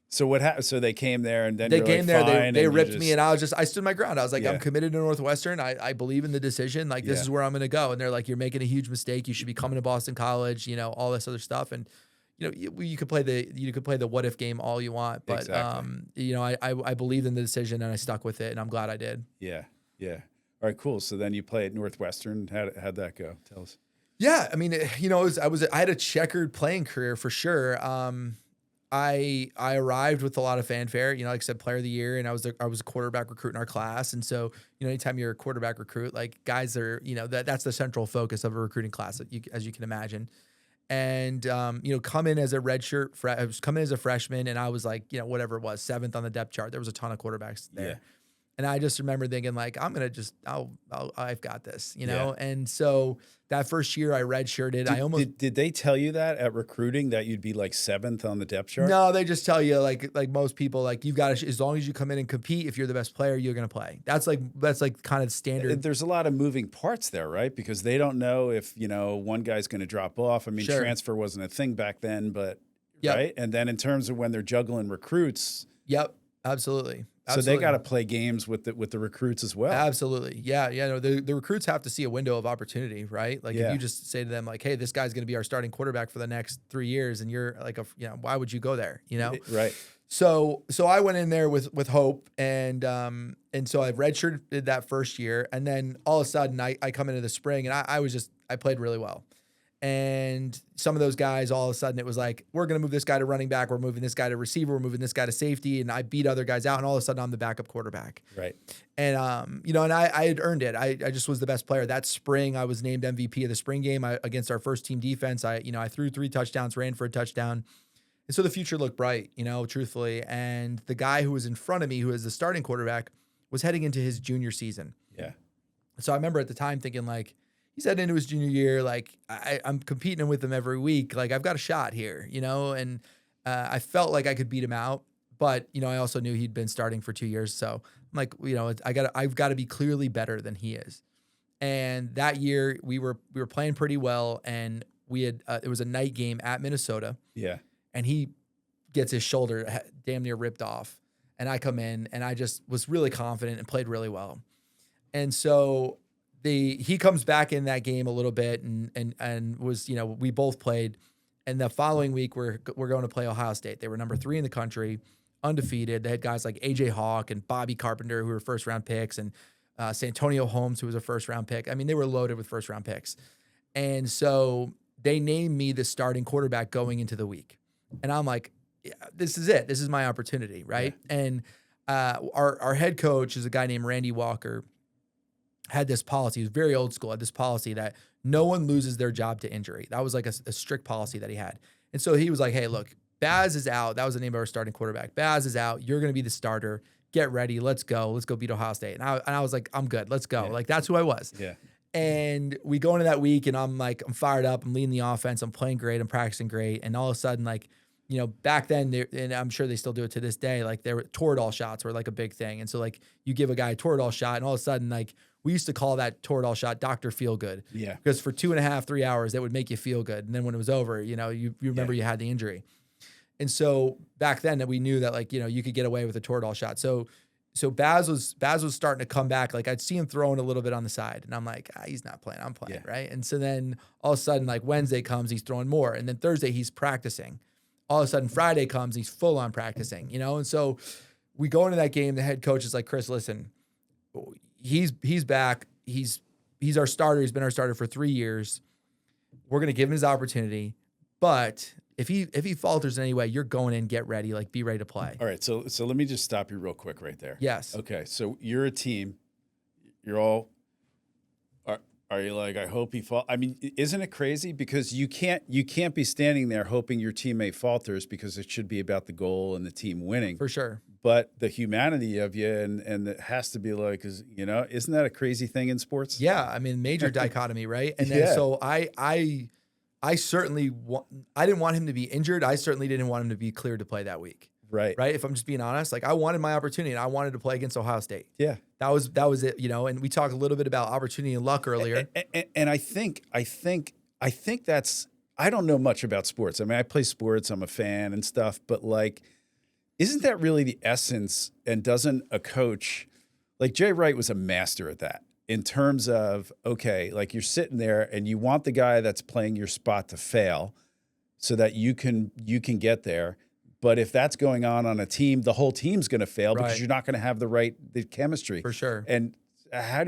So what happened? So they came there and then they came there, they ripped me, and I stood my ground. I was like, I'm committed to Northwestern. I believe in the decision. Like, this is where I'm going to go. And they're like, you're making a huge mistake. You should be coming to Boston College, all this other stuff. And, you could play the what if game all you want, but exactly. I believed in the decision and I stuck with it, and I'm glad I did. Yeah. All right, cool. So then you play at Northwestern. How'd that go? Tell us. Yeah, I mean, I had a checkered playing career for sure. I arrived with a lot of fanfare, like I said, player of the year, and I was a quarterback recruit in our class. And so, anytime you're a quarterback recruit, like guys are, that's the central focus of a recruiting class, as you can imagine. And, come in as a redshirt, I was coming as a freshman, and I was like, whatever it was, 7th on the depth chart. There was a ton of quarterbacks there. Yeah. And I just remember thinking like, I've got this, And so that first year I redshirted. Did they tell you that at recruiting that you'd be like 7th on the depth chart? No, they just tell you like most people, like you've got to, as long as you come in and compete, if you're the best player, you're going to play. That's like kind of standard. There's a lot of moving parts there, right? Because they don't know if, one guy's going to drop off. I mean, sure. Transfer wasn't a thing back then, but right. And then in terms of when they're juggling recruits. Yep. Absolutely. So they got to play games with the recruits as well. Absolutely. Yeah. No, the recruits have to see a window of opportunity, right? Like if you just say to them like, hey, this guy's going to be our starting quarterback for the next 3 years. And you're like, why would you go there? Right. So I went in there with hope. And so I redshirted that first year. And then all of a sudden I come into the spring and I played really well. And some of those guys, all of a sudden, it was like, we're going to move this guy to running back. We're moving this guy to receiver. We're moving this guy to safety. And I beat other guys out. And all of a sudden, I'm the backup quarterback. Right. And, and I had earned it. I just was the best player. That spring, I was named MVP of the spring game against our first team defense. I threw 3 touchdowns, ran for a touchdown. And so the future looked bright, truthfully. And the guy who was in front of me, who was the starting quarterback, was heading into his junior season. Yeah. So I remember at the time thinking like, he's heading into his junior year. Like I'm competing with him every week. Like I've got a shot here, and I felt like I could beat him out, but I also knew he'd been starting for 2 years. So I'm like, I've got to be clearly better than he is. And that year we were playing pretty well, and we had it was a night game at Minnesota. Yeah. And he gets his shoulder damn near ripped off, and I come in and I just was really confident and played really well. And so he comes back in that game a little bit and was, we both played. And the following week we're going to play Ohio State. They were number 3 in the country, undefeated. They had guys like AJ Hawk and Bobby Carpenter, who were first round picks, and Santonio Holmes, who was a first round pick. I mean, they were loaded with first round picks. And so they named me the starting quarterback going into the week. And I'm like, yeah, this is it. This is my opportunity. Right. Yeah. And our head coach is a guy named Randy Walker. Had this policy, he was very old school, had this policy that no one loses their job to injury. That was like a strict policy that he had. And so he was like, hey, look, Baz is out. That was the name of our starting quarterback. Baz is out. You're going to be the starter. Get ready. Let's go. Let's go beat Ohio State. And I was like, I'm good. Let's go. Yeah. Like, that's who I was. Yeah. And we go into that week, and I'm fired up. I'm leading the offense. I'm playing great. I'm practicing great. And all of a sudden, back then, and I'm sure they still do it to this day, like Toradol shots were like a big thing. And so like you give a guy a Toradol shot, and all of a sudden, like we used to call that Toradol shot Dr. Feel Good. Yeah. Because for 2.5, 3 hours, that would make you feel good. And then when it was over, you remember you had the injury. And so back then we knew that you could get away with a Toradol shot. So Baz was starting to come back. Like I'd see him throwing a little bit on the side, and I'm like, he's not playing. I'm playing, right? And so then all of a sudden, like Wednesday comes, he's throwing more, and then Thursday he's practicing. All of a sudden Friday comes, he's full on practicing, And so we go into that game. The head coach is like, Chris, listen, he's back. He's our starter. He's been our starter for 3 years. We're gonna give him his opportunity, but if he falters in any way, you're going in, get ready, be ready to play. All right, so let me just stop you real quick right there. Yes. Okay, so you're a team. You're all. Are you like, I hope he fall? I mean, isn't it crazy? Because you can't be standing there hoping your teammate falters, because it should be about the goal and the team winning. For sure. But the humanity of you and it has to be like, isn't that a crazy thing in sports? Yeah, I mean, major dichotomy, right? And then so I certainly I didn't want him to be injured. I certainly didn't want him to be cleared to play that week. Right. Right. If I'm just being honest, like I wanted my opportunity and I wanted to play against Ohio State. Yeah. That was it, and we talked a little bit about opportunity and luck earlier. And I think that's, I don't know much about sports. I mean, I play sports, I'm a fan and stuff, but like, isn't that really the essence? And doesn't a coach, like Jay Wright was a master at that in terms of, okay, like you're sitting there and you want the guy that's playing your spot to fail so that you can get there. But if that's going on a team, the whole team's going to fail because you're not going to have the chemistry. For sure. And how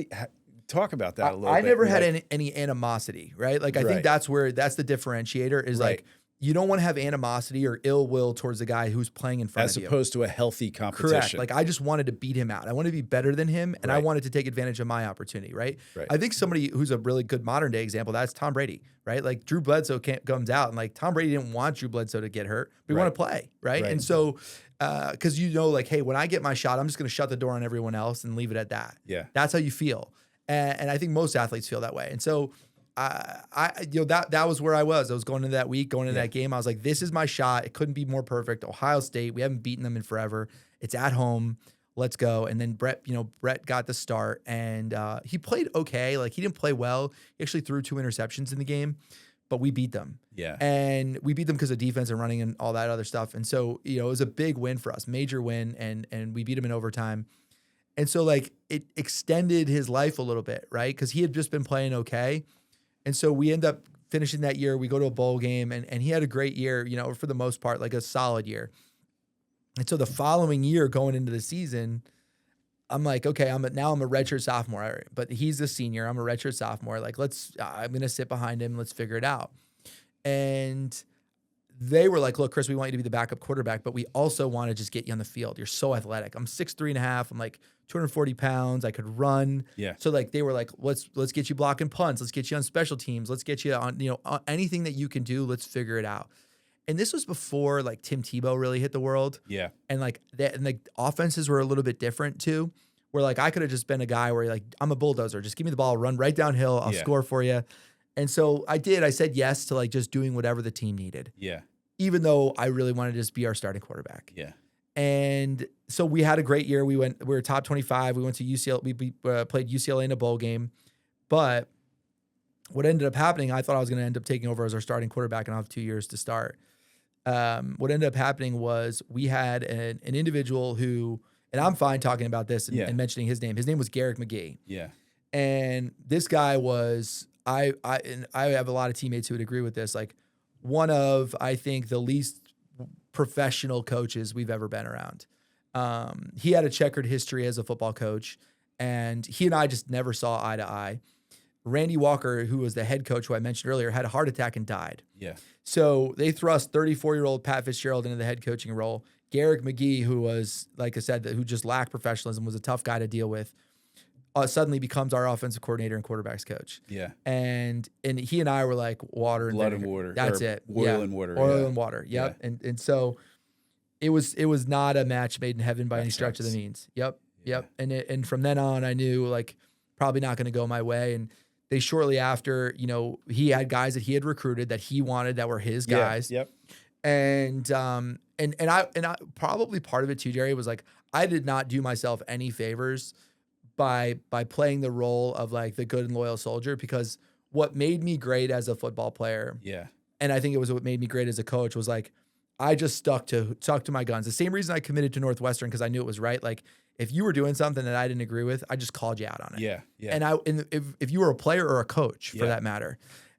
talk about that a little bit? I never had any animosity, right? Like I think that's the differentiator is like you don't want to have animosity or ill will towards the guy who's playing in front of you. As opposed to a healthy competition. Correct. Like I just wanted to beat him out. I wanted to be better than him, and I wanted to take advantage of my opportunity, right? I think somebody who's a really good modern day example, that's Tom Brady, right? Like Drew Bledsoe comes out, and like Tom Brady didn't want Drew Bledsoe to get hurt, but he wanted to play, right? And so, because like, hey, when I get my shot, I'm just going to shut the door on everyone else and leave it at that. Yeah. That's how you feel. And I think most athletes feel that way. And so, that was where I was. I was going into that week, going into that game. I was like, this is my shot. It couldn't be more perfect. Ohio State, we haven't beaten them in forever. It's at home. Let's go. And then Brett got the start, and he played okay. Like he didn't play well. He actually threw 2 interceptions in the game, but we beat them. Yeah. And we beat them because of defense and running and all that other stuff. And so, it was a big win for us, major win, and we beat them in overtime. And so like it extended his life a little bit, right? Because he had just been playing okay. And so we end up finishing that year. We go to a bowl game, and he had a great year, for the most part, like a solid year. And so the following year, going into the season, I'm like, okay, I'm a redshirt sophomore, but he's a senior. I'm a redshirt sophomore. Like, I'm going to sit behind him. Let's figure it out. And they were like, look, Chris, we want you to be the backup quarterback, but we also want to just get you on the field. You're so athletic. I'm 6'3.5". I'm like 240 pounds. I could run. Yeah. So like they were like, let's get you blocking punts. Let's get you on special teams. Let's get you on, anything that you can do. Let's figure it out. And this was before like Tim Tebow really hit the world. Yeah. And like that, and like offenses were a little bit different too, where like I could have just been a guy where like, I'm a bulldozer. Just give me the ball, run right downhill. I'll score for you. And so I did. I said yes to like just doing whatever the team needed. Yeah. Even though I really wanted to just be our starting quarterback. Yeah. And so we had a great year. We were top 25. We went to UCLA. We played UCLA in a bowl game. But what ended up happening, I thought I was going to end up taking over as our starting quarterback, and I'll have 2 years to start. What ended up happening was we had an individual who, and I'm fine talking about this and mentioning his name. His name was Garrick McGee. Yeah. And this guy was, I have a lot of teammates who would agree with this, like one of, I think, the least professional coaches we've ever been around. He had a checkered history as a football coach, and he and I just never saw eye to eye. Randy Walker, who was the head coach, who I mentioned earlier, had a heart attack and died. Yeah. So they thrust 34-year-old Pat Fitzgerald into the head coaching role. Garrick McGee, who was, like I said, who just lacked professionalism, was a tough guy to deal with, suddenly becomes our offensive coordinator and quarterbacks coach. Yeah. And he and I were like water and blood vinegar. and water. That's it. Oil and water. Oil and water. Yep. Yeah. And so it was not a match made in heaven by any stretch of the means. Yep. Yeah. Yep. And from then on, I knew like probably not going to go my way. And they shortly after, he had guys that he had recruited that he wanted that were his guys. Yeah. Yep. And I probably part of it too, Jerry, was like I did not do myself any favors by playing the role of like the good and loyal soldier, because what made me great as a football player, and I think it was what made me great as a coach, was like I just stuck to my guns. The same reason I committed to Northwestern, because I knew it was right. Like if you were doing something that I didn't agree with, I just called you out on it. Yeah. And if you were a player or a coach for that matter.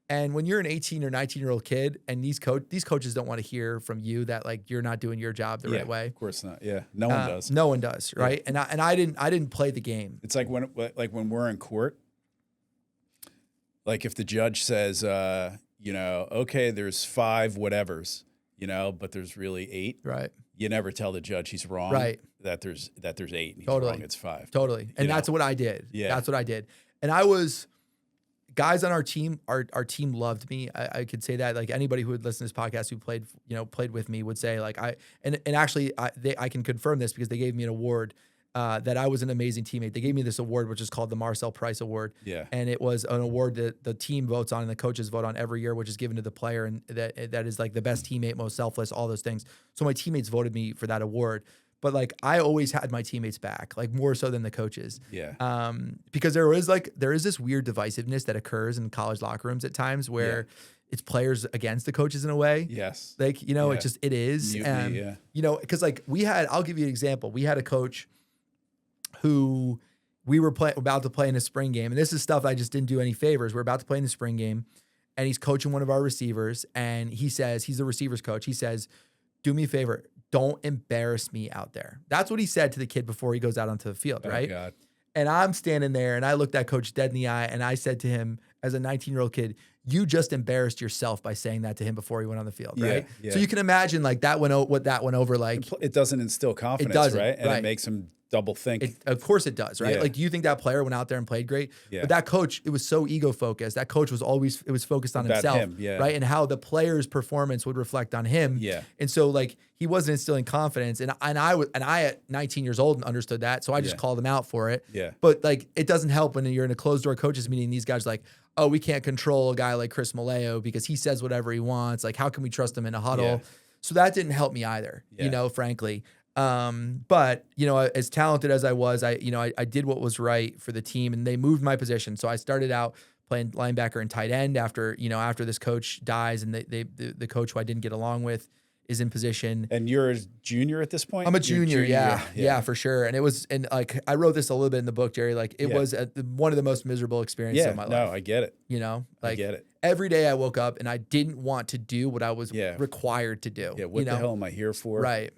And when you're an 18 or 19-year-old kid, and these coaches don't want to hear from you that like you're not doing your job the right way. Of course not. Yeah, no one does. No one does, right? Yeah. And I didn't play the game. It's like when we're in court. Like if the judge says, okay, there's 5 whatevers, but there's really 8. Right. You never tell the judge he's wrong. Right. That there's 8 and he's wrong. It's 5. Totally. And that's what I did. Yeah. That's what I did. And I was. Guys on our team, our team loved me. I could say that, like anybody who would listen to this podcast who played with me would say, like I can confirm this because they gave me an award. that I was an amazing teammate. They gave me this award, which is called the Marcel Price Award. Yeah. And it was an award that the team votes on and the coaches vote on every year, which is given to the player. And that is like the best teammate, most selfless, all those things. So my teammates voted me for that award. But like, I always had my teammates back, like more so than the coaches. Yeah. Because there is this weird divisiveness that occurs in college locker rooms at times where it's players against the coaches in a way. Yes. Like, you know, it is. Mutiny, yeah. You know, because like I'll give you an example. We had a coach who we were about to play in a spring game. And this is stuff I just didn't do any favors. We're about to play in the spring game and he's coaching one of our receivers. And he says, he's the receivers coach. He says, do me a favor. Don't embarrass me out there. That's what he said to the kid before he goes out onto the field. Right. God. And I'm standing there and I looked at coach dead in the eye and I said to him as a 19-year-old kid, you just embarrassed yourself by saying that to him before he went on the field. Right. Yeah. So you can imagine like what that went over. Like it doesn't instill confidence, doesn't, right? And right. it makes him double think. Of course it does, right? Yeah. Like, do you think that player went out there and played great? Yeah. But that coach, it was so ego focused. That coach was focused on About himself, him, yeah. right? And how the player's performance would reflect on him. Yeah. And so like he wasn't instilling confidence, and I at 19 years old understood that, so I just called him out for it. Yeah. But like it doesn't help when you're in a closed door coaches meeting. These guys are like, oh, we can't control a guy like Chris Malleo because he says whatever he wants. Like, how can we trust him in a huddle? Yeah. So that didn't help me either. Yeah. You know, frankly. But you know, as talented as I was, I did what was right for the team, and they moved my position. So I started out playing linebacker and tight end after this coach dies, and the coach who I didn't get along with is in position. And you're a junior at this point? I'm a junior, yeah, for sure. And it was, and like I wrote this a little bit in the book, Jerry. Like it was one of the most miserable experiences of my life. No, I get it. You know, like I get it. Every day I woke up and I didn't want to do what I was required to do. Yeah, what the hell am I here for? Right.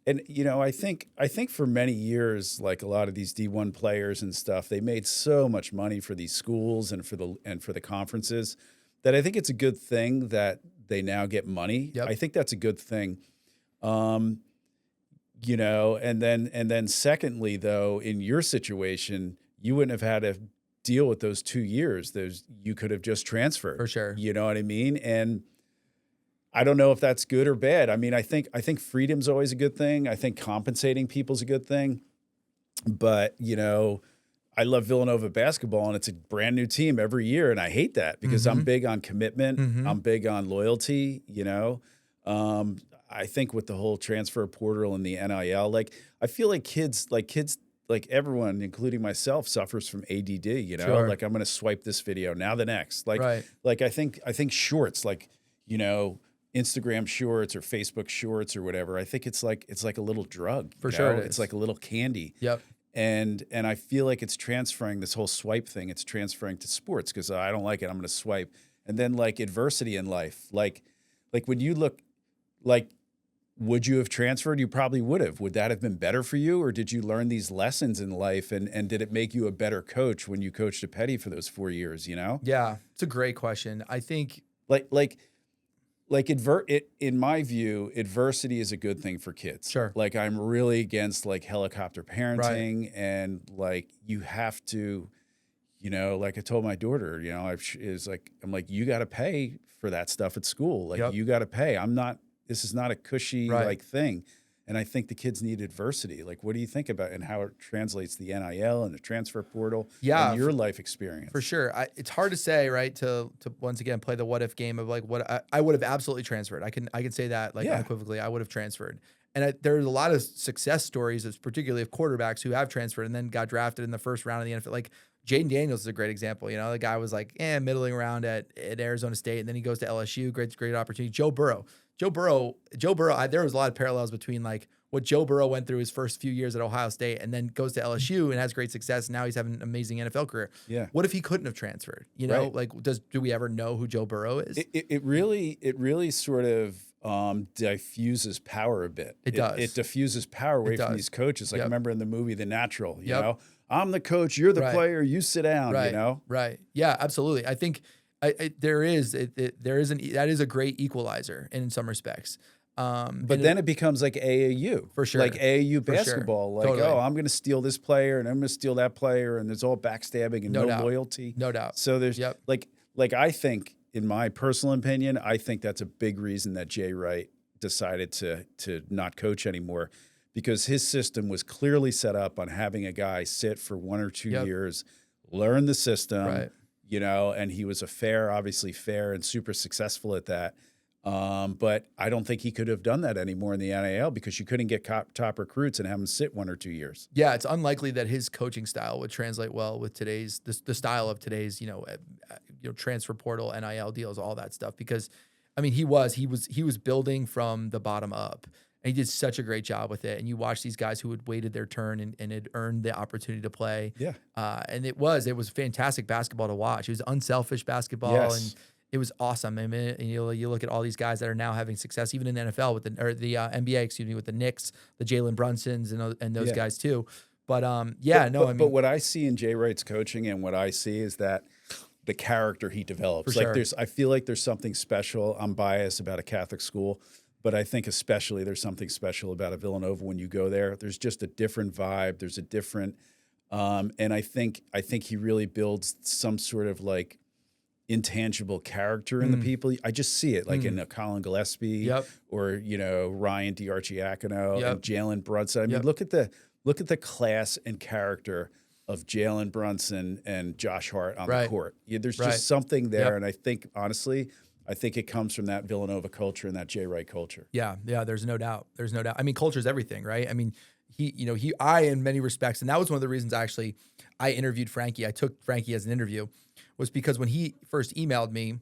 And you know, I think for many years, like a lot of these D1 players and stuff, they made so much money for these schools and for the conferences that I think it's a good thing that they now get money. Yep. I think that's a good thing. You know, and then secondly, though, in your situation, you wouldn't have had to deal with those 2 years. You could have just transferred. For sure. You know what I mean? And I don't know if that's good or bad. I mean, I think freedom's always a good thing. I think compensating people's a good thing. But, you know, I love Villanova basketball, and it's a brand new team every year, and I hate that because I'm big on commitment. I'm big on loyalty, you know. I think with the whole transfer portal and the NIL, like I feel like kids, like everyone, including myself, suffers from ADD, you know. Sure. Like I'm going to swipe this video, now the next. Like Right. like I think shorts, like, you know, Instagram shorts or Facebook shorts or whatever. I think it's like a little drug. For you sure know? it is. It's like a little candy. Yep. And I feel like it's transferring, this whole swipe thing, it's transferring to sports because I don't like it. I'm going to swipe. And then like adversity in life, like when you look, like, would you have transferred? You probably would have. Would that have been better for you? Or did you learn these lessons in life and did it make you a better coach when you coached at Peddie for those 4 years, you know? Yeah. It's a great question. I think in my view, adversity is a good thing for kids. Sure. Like I'm really against like helicopter parenting and like you have to, you know, like I told my daughter, you know, I'm like, you got to pay for that stuff at school. Like you got to pay. This is not a cushy like thing. And I think the kids need adversity. Like, what do you think about and how it translates the NIL and the transfer portal and your life experience? For sure. It's hard to say, right, to once again play the what if game of like what I would have absolutely transferred. I can say that like unequivocally, I would have transferred. And there's a lot of success stories, particularly of quarterbacks who have transferred and then got drafted in the first round of the NFL. Like Jaden Daniels is a great example. You know, the guy was like middling around at Arizona State, and then he goes to LSU. Great opportunity. Joe Burrow. There was a lot of parallels between like what Joe Burrow went through his first few years at Ohio State and then goes to LSU and has great success. And now he's having an amazing NFL career. Yeah. What if he couldn't have transferred? You know, like do we ever know who Joe Burrow is? It really sort of diffuses power a bit. It does. It diffuses power away from these coaches. Like I remember in the movie The Natural, you know, I'm the coach, you're the player, you sit down, you know? Right. Yeah, absolutely. I think that is a great equalizer in some respects. But then it becomes like AAU. For sure. Like AAU basketball. Sure. Like, Totally. I'm going to steal this player and I'm going to steal that player and there's all backstabbing and no loyalty. No doubt. So there's like I think, in my personal opinion, I think that's a big reason that Jay Wright decided to not coach anymore because his system was clearly set up on having a guy sit for 1 or 2 years, learn the system, you know, and he was obviously fair and super successful at that. But I don't think he could have done that anymore in the NIL because you couldn't get top recruits and have them sit 1 or 2 years. Yeah, it's unlikely that his coaching style would translate well with today's the style of today's transfer portal, NIL deals, all that stuff. Because I mean, he was building from the bottom up, and he did such a great job with it. And you watch these guys who had waited their turn and had earned the opportunity to play. Yeah, and it was fantastic basketball to watch. It was unselfish basketball and. It was awesome. I mean, you look at all these guys that are now having success, even in the NFL with the NBA, with the Knicks, the Jalen Brunsons, and those guys too. But But what I see in Jay Wright's coaching and what I see is that the character he develops. I feel like there's something special. I'm biased about a Catholic school, but I think especially there's something special about a Villanova when you go there. There's just a different vibe. There's a different, and I think he really builds some sort of like intangible character in the people. I just see it like in a Colin Gillespie or Ryan DiArchiacano and Jalen Brunson. I mean, look at the class and character of Jalen Brunson and Josh Hart on the court. There's just something there, and I think honestly, it comes from that Villanova culture and that Jay Wright culture. Yeah, there's no doubt. I mean, culture is everything, right? I mean, I in many respects, and that was one of the reasons I interviewed Frankie. I took Frankie as an interview, was because when he first emailed me,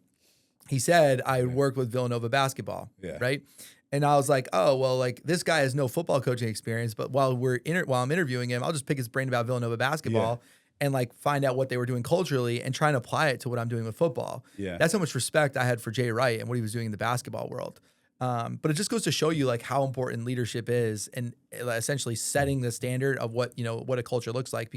he said I worked with Villanova basketball, right? And I was like, oh, well, like this guy has no football coaching experience, but while I'm interviewing him, I'll just pick his brain about Villanova basketball and like find out what they were doing culturally and try and apply it to what I'm doing with football. Yeah. That's how much respect I had for Jay Wright and what he was doing in the basketball world. But it just goes to show you like how important leadership is and essentially setting the standard of what a culture looks like.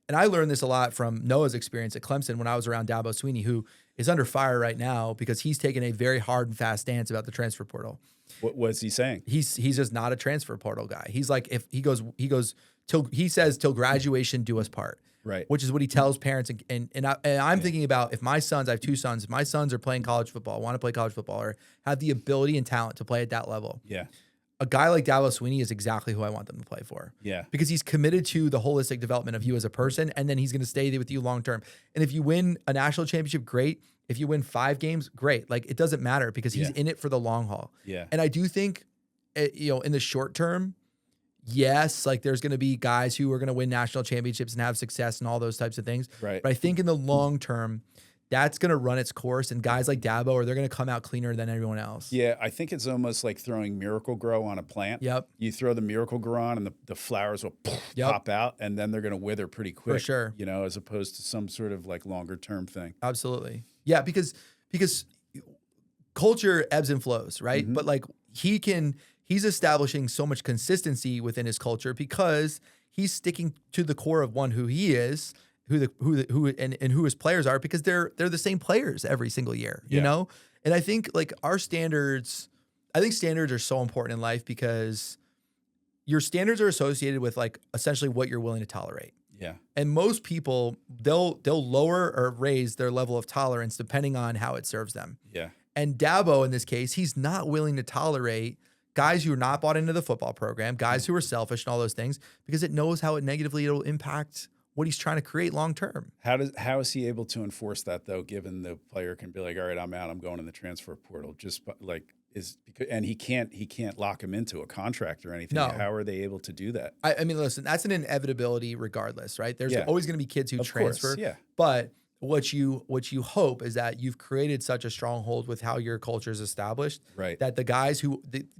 And I learned this a lot from Noah's experience at Clemson when I was around Dabo Swinney, who is under fire right now because he's taken a very hard and fast stance about the transfer portal. What was he saying? He's just not a transfer portal guy. He's like, if he says till graduation do us part. Right. Which is what he tells parents. And I'm thinking about if my sons, I have 2 sons, if my sons are playing college football, want to play college football, or have the ability and talent to play at that level. Yeah. A guy like Dabo Swinney is exactly who I want them to play for. Yeah. Because he's committed to the holistic development of you as a person, and then he's going to stay there with you long term. And if you win a national championship, great. If you win 5 games, great. Like, it doesn't matter because he's in it for the long haul. Yeah. And I do think, in the short term, yes, like there's going to be guys who are going to win national championships and have success and all those types of things. Right. But I think in the long term, that's going to run its course, and guys like Dabo, they're going to come out cleaner than everyone else. Yeah, I think it's almost like throwing Miracle Grow on a plant. Yep. You throw the Miracle Grow on, and the flowers will pop out, and then they're going to wither pretty quick. For sure. As opposed to some sort of like longer term thing. Absolutely. Yeah, because culture ebbs and flows, right? Mm-hmm. But like he's establishing so much consistency within his culture because he's sticking to the core of who he is. Who his players are, because they're the same players every single year, you know? And I think like standards are so important in life because your standards are associated with like essentially what you're willing to tolerate. Yeah. And most people, they'll lower or raise their level of tolerance depending on how it serves them. Yeah. And Dabo, in this case, he's not willing to tolerate guys who are not bought into the football program, guys who are selfish and all those things, because it knows how it'll impact what he's trying to create long term. How is he able to enforce that though? Given the player can be like, all right, I'm out, I'm going in the transfer portal. And he can't lock him into a contract or anything. No. How are they able to do that? I mean, listen, that's an inevitability regardless, right? There's always going to be kids who transfer. Course, but what you hope is that you've created such a stronghold with how your culture is established, right? That the guys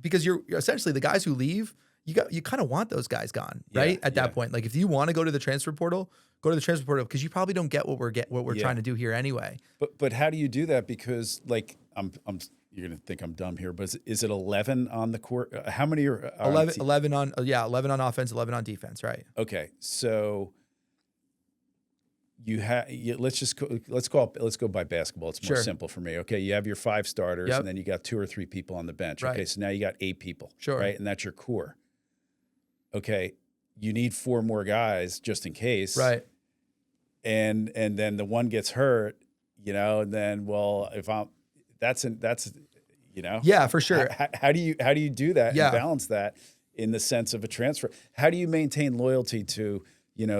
because you're essentially the guys who leave. You kind of want those guys gone, right? At that point, like if you want to go to the transfer portal, go to the transfer portal because you probably don't get what we're trying to do here anyway. But how do you do that? Because like you're gonna think I'm dumb here, but is it 11 on the court? How many are 11 on 11 on offense, 11 on defense, right? Okay, so let's go by basketball. It's more simple for me. Okay, you have your 5 starters, and then you got 2 or 3 people on the bench. Right. Okay, so now you got 8 people, right? And that's your core. Okay, you need 4 more guys just in case, right? And then the one gets hurt, and then that's yeah, for sure. How do you do that and balance that in the sense of a transfer. How do you maintain loyalty to,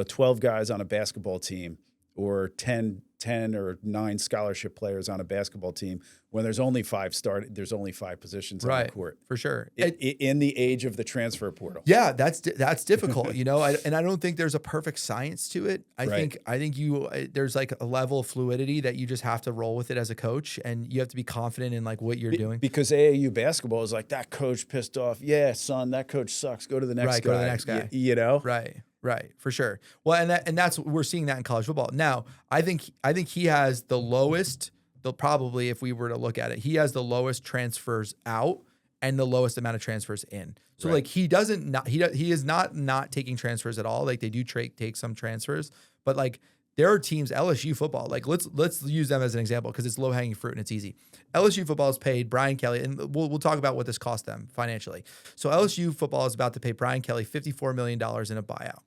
12 guys on a basketball team or 10 or 9 scholarship players on a basketball team when there's only 5 positions on the court? For sure. In the age of the transfer portal. Yeah, that's difficult, and I don't think there's a perfect science to it. I think there's like a level of fluidity that you just have to roll with it as a coach, and you have to be confident in like what you're doing. Because AAU basketball is like, that coach pissed off. Yeah, son, that coach sucks. Go to the next guy. Go to the next guy. Right, for sure. Well, and that's we're seeing that in college football. Now, I think he has the lowest, probably if we were to look at it, he has the lowest transfers out and the lowest amount of transfers in. So like he is not taking transfers at all. Like they do take some transfers, but like there are teams, LSU football, like let's use them as an example because it's low hanging fruit and it's easy. LSU football has paid Brian Kelly, and we'll talk about what this cost them financially. So LSU football is about to pay Brian Kelly $54 million in a buyout.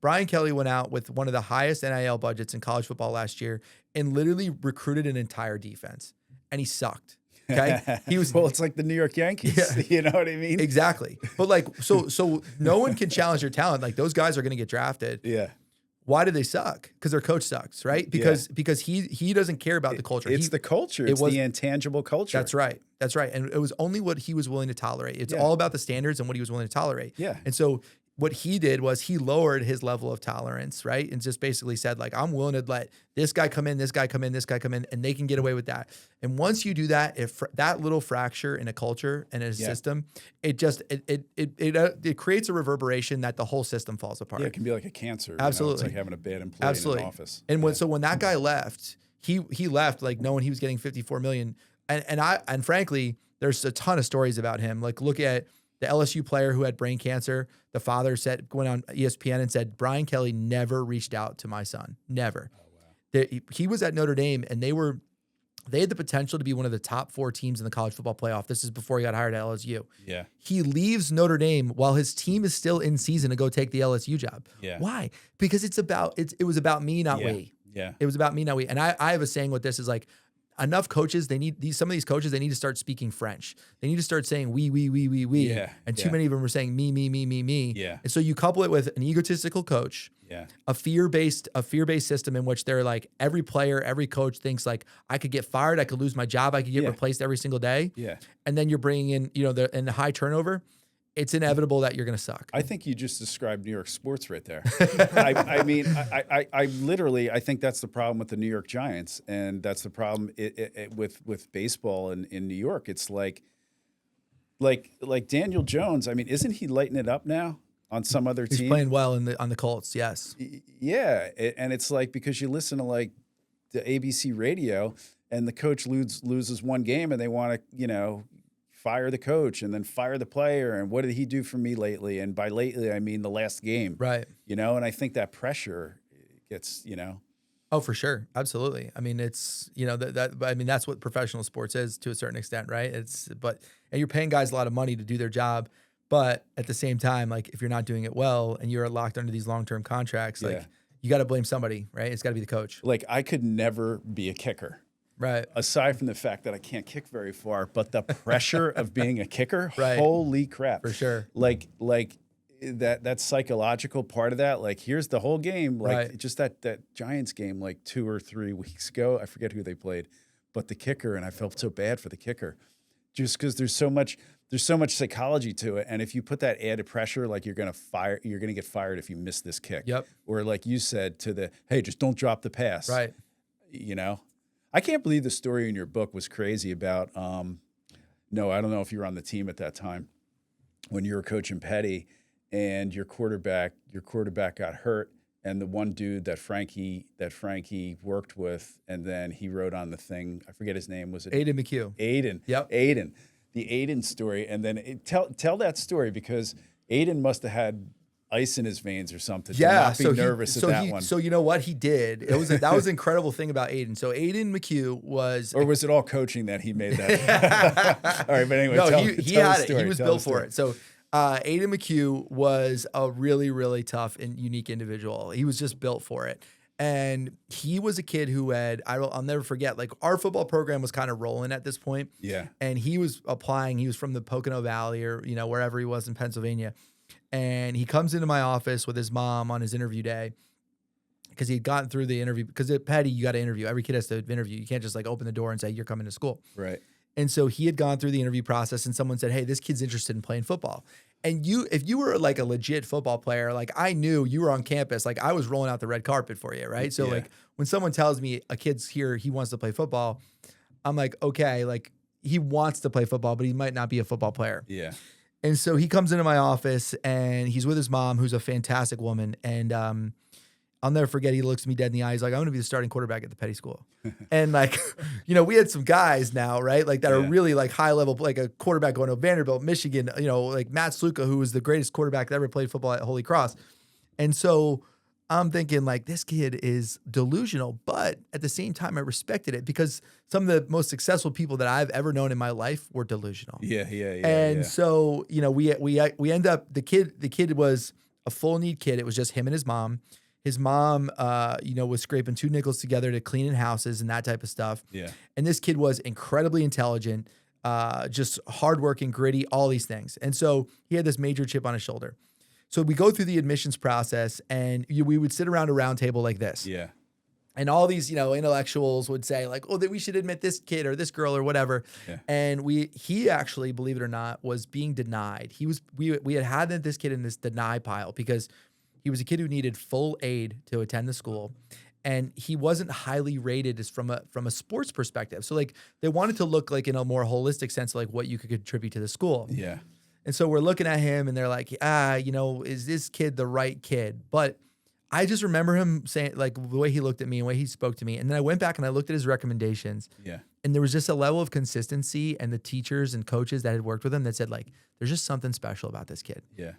Brian Kelly went out with one of the highest NIL budgets in college football last year and literally recruited an entire defense, and he sucked. Okay, he was well. It's like the New York Yankees. Yeah. You know what I mean? Exactly. But like, so no one can challenge your talent. Like those guys are going to get drafted. Yeah. Why do they suck? Because their coach sucks, right? Because he doesn't care about the culture. It's the culture. It's the intangible culture. That's right. And it was only what he was willing to tolerate. It's all about the standards and what he was willing to tolerate. Yeah. And so what he did was he lowered his level of tolerance, right? And just basically said, like, I'm willing to let this guy come in, this guy come in, this guy come in, and they can get away with that. And once you do that, if that little fracture in a culture and in a system, it creates a reverberation that the whole system falls apart. Yeah, it can be like a cancer. Absolutely. It's like having a bad employee in an office. And so when that guy left, he left like knowing he was getting $54 million. And frankly, there's a ton of stories about him. Like look at the LSU player who had brain cancer. The father went on ESPN and said, Brian Kelly never reached out to my son. Never. Oh, wow. He was at Notre Dame, and they had the potential to be one of the top 4 teams in the college football playoff. This is before he got hired at LSU. Yeah. He leaves Notre Dame while his team is still in season to go take the LSU job. Yeah. Why? Because it was about me, not we. Yeah. It was about me, not we. And I have a saying with this is like, enough coaches, some of these coaches, they need to start speaking French. They need to start saying we. Yeah. And too many of them are saying me. Yeah. And so you couple it with an egotistical coach, a fear-based system in which they're like every player, every coach thinks like I could get fired, I could lose my job, I could get replaced every single day. Yeah. And then you're bringing in, the high turnover. It's inevitable that you're going to suck. I think you just described New York sports right there. I mean, I literally, I think that's the problem with the New York Giants, and that's the problem with baseball in New York. It's like Daniel Jones. I mean, isn't he lighting it up now on some other team? He's playing well on the Colts, yes. Yeah, and it's like because you listen to like the ABC radio, and the coach loses one game, and they want to, fire the coach and then fire the player. And what did he do for me lately? And by lately, I mean the last game. Right. And I think that pressure gets, Oh, for sure. Absolutely. I mean, it's, that's what professional sports is to a certain extent, right? And you're paying guys a lot of money to do their job. But at the same time, like if you're not doing it well and you're locked under these long-term contracts, like you got to blame somebody, right? It's got to be the coach. Like I could never be a kicker. Right. Aside from the fact that I can't kick very far, but the pressure of being a kicker, right. Holy crap. For sure. Like that psychological part of that, like here's the whole game, like just that Giants game like 2 or 3 weeks ago, I forget who they played, but the kicker, and I felt so bad for the kicker just because there's so much psychology to it. And if you put that added pressure, like you're going to get fired if you miss this kick. Yep. Or like you said hey, just don't drop the pass. Right. I can't believe the story in your book was crazy about, no, I don't know if you were on the team at that time when you were coaching Peddie and your quarterback got hurt, and the one dude that Frankie worked with, and then he wrote on the thing, I forget his name, was it? Aiden McHugh. Aiden. Yep. Aiden. The Aiden story. And then tell that story because Aiden must have had ice in his veins or something. Yeah, to not be nervous at that one. So you know what he did? That was an incredible thing about Aiden. So Aiden McHugh was, or was it all coaching that he made that? All right, but anyway, no, tell he tell had the story. it. He was built for it. So Aiden McHugh was a really, really tough and unique individual. He was just built for it. And he was a kid who I'll never forget, like our football program was kind of rolling at this point. Yeah. And he was applying. He was from the Pocono Valley or, wherever he was in Pennsylvania. And he comes into my office with his mom on his interview day because he'd gotten through the interview. Because at Peddie, you got to interview. Every kid has to interview. You can't just like open the door and say, you're coming to school. Right. And so he had gone through the interview process and someone said, hey, this kid's interested in playing football. And if you were like a legit football player, like I knew you were on campus, like I was rolling out the red carpet for you, right? So like when someone tells me a kid's here, he wants to play football, I'm like, okay, like he wants to play football, but he might not be a football player. Yeah. And so he comes into my office and he's with his mom, who's a fantastic woman. And I'll never forget, he looks me dead in the eye. He's like, I'm going to be the starting quarterback at the Peddie school. And like, we had some guys now, right? Like that are really like high level, like a quarterback going to Vanderbilt, Michigan, like Matt Sluka, who was the greatest quarterback that ever played football at Holy Cross. And so I'm thinking like, this kid is delusional, but at the same time, I respected it because some of the most successful people that I've ever known in my life were delusional. Yeah. So, we end up, the kid was a full need kid. It was just him and his mom. His mom, was scraping 2 nickels together to clean in houses and that type of stuff. Yeah. And this kid was incredibly intelligent, just hardworking, gritty, all these things. And so he had this major chip on his shoulder. So we go through the admissions process and we would sit around a round table like this. Yeah. And all these, intellectuals would say like, oh, that we should admit this kid or this girl or whatever. Yeah. And he actually, believe it or not, was being denied. We had this kid in this deny pile because he was a kid who needed full aid to attend the school, and he wasn't highly rated as from a sports perspective. So like they wanted to look like in a more holistic sense, like what you could contribute to the school. Yeah. And so we're looking at him and they're like, is this kid the right kid? But I just remember him saying like the way he looked at me and the way he spoke to me. And then I went back and I looked at his recommendations. Yeah. And there was just a level of consistency, and the teachers and coaches that had worked with him that said like, there's just something special about this kid. Yeah.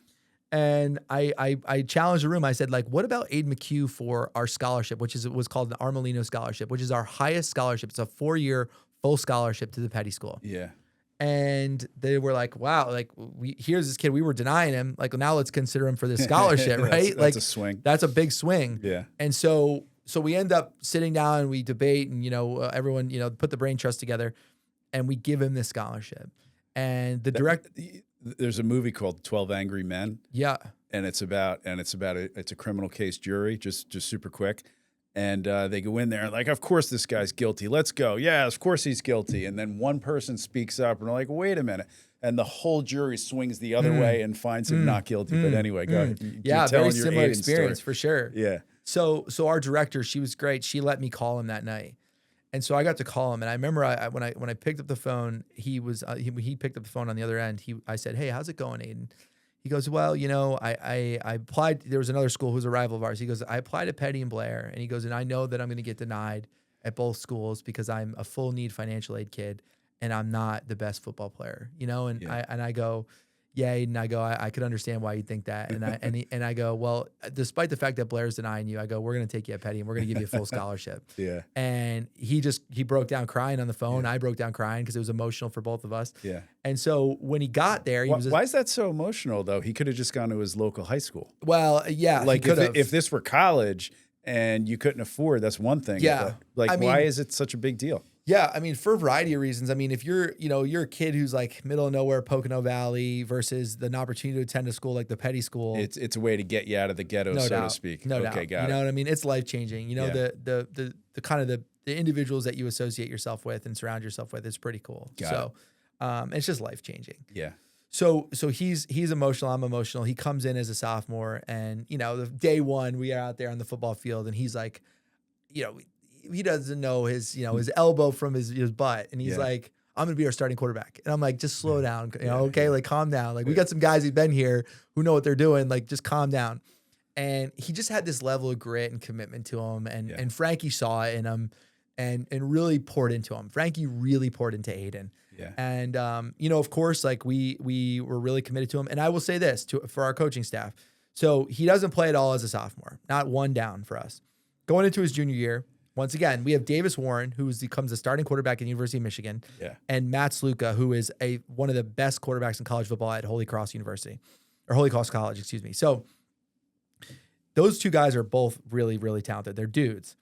And I challenged the room. I said, like, what about Aid McHugh for our scholarship, which was called the Armelino Scholarship, which is our highest scholarship. It's a 4-year full scholarship to the Peddie School. Yeah. And they were like, wow, like here's this kid. We were denying him. Like, now let's consider him for this scholarship, right? That's a swing. That's a big swing. Yeah. And so we end up sitting down and we debate and, everyone, put the brain trust together and we give him this scholarship. And there's a movie called 12 Angry Men. Yeah. And it's a criminal case jury, just super quick. And they go in there and like, of course this guy's guilty. Let's go. Yeah, of course he's guilty. And then one person speaks up and they're like, wait a minute. And the whole jury swings the other way and finds him not guilty. But anyway, go ahead. Yeah, very similar experience for sure. Yeah. So our director, she was great. She let me call him that night. And so I got to call him, and I remember when I picked up the phone, he picked up the phone on the other end. I said, "Hey, how's it going, Aiden?" He goes, "Well, I applied. There was another school who's a rival of ours." He goes, "I applied at Peddie and Blair," and he goes, "And I know that I'm going to get denied at both schools because I'm a full need financial aid kid, and I'm not the best football player, And Yeah. I go, yeah, and I go, I could understand why you'd think that. And I go, well, despite the fact that Blair's denying you, I go, we're going to take you at Peddie and we're going to give you a full scholarship. Yeah. And he broke down crying on the phone. Yeah. I broke down crying because it was emotional for both of us. Yeah. And so when he got there, why is that so emotional though? He could have just gone to his local high school. Well, yeah. Like if this were college and you couldn't afford, that's one thing. Yeah. But why is it such a big deal? Yeah, I mean, for a variety of reasons. I mean, if you're a kid who's like middle of nowhere, Pocono Valley, versus an opportunity to attend a school like the Peddie School, it's a way to get you out of the ghetto, no so doubt. to speak. No doubt. Got it. You know what I mean? It's life changing. The kind of the individuals that you associate yourself with and surround yourself with is pretty cool. It's just life changing. Yeah. So he's emotional. I'm emotional. He comes in as a sophomore, and the day one we are out there on the football field, and he's like, he doesn't know his elbow from his butt, and he's like, I'm gonna be our starting quarterback. And I'm like, just slow down, okay, like calm down. Like we got some guys who've been here who know what they're doing. Like just calm down. And he just had this level of grit and commitment to him, and Frankie saw it in him, and really poured into him. Frankie really poured into Aiden. Yeah. And of course, like we were really committed to him. And I will say this for our coaching staff. So he doesn't play at all as a sophomore, not one down for us. Going into his junior year, once again, we have Davis Warren, who becomes the starting quarterback at the University of Michigan, and Matt Sluka, who is one of the best quarterbacks in college football at Holy Cross College, excuse me. So those two guys are both really, really talented. They're dudes.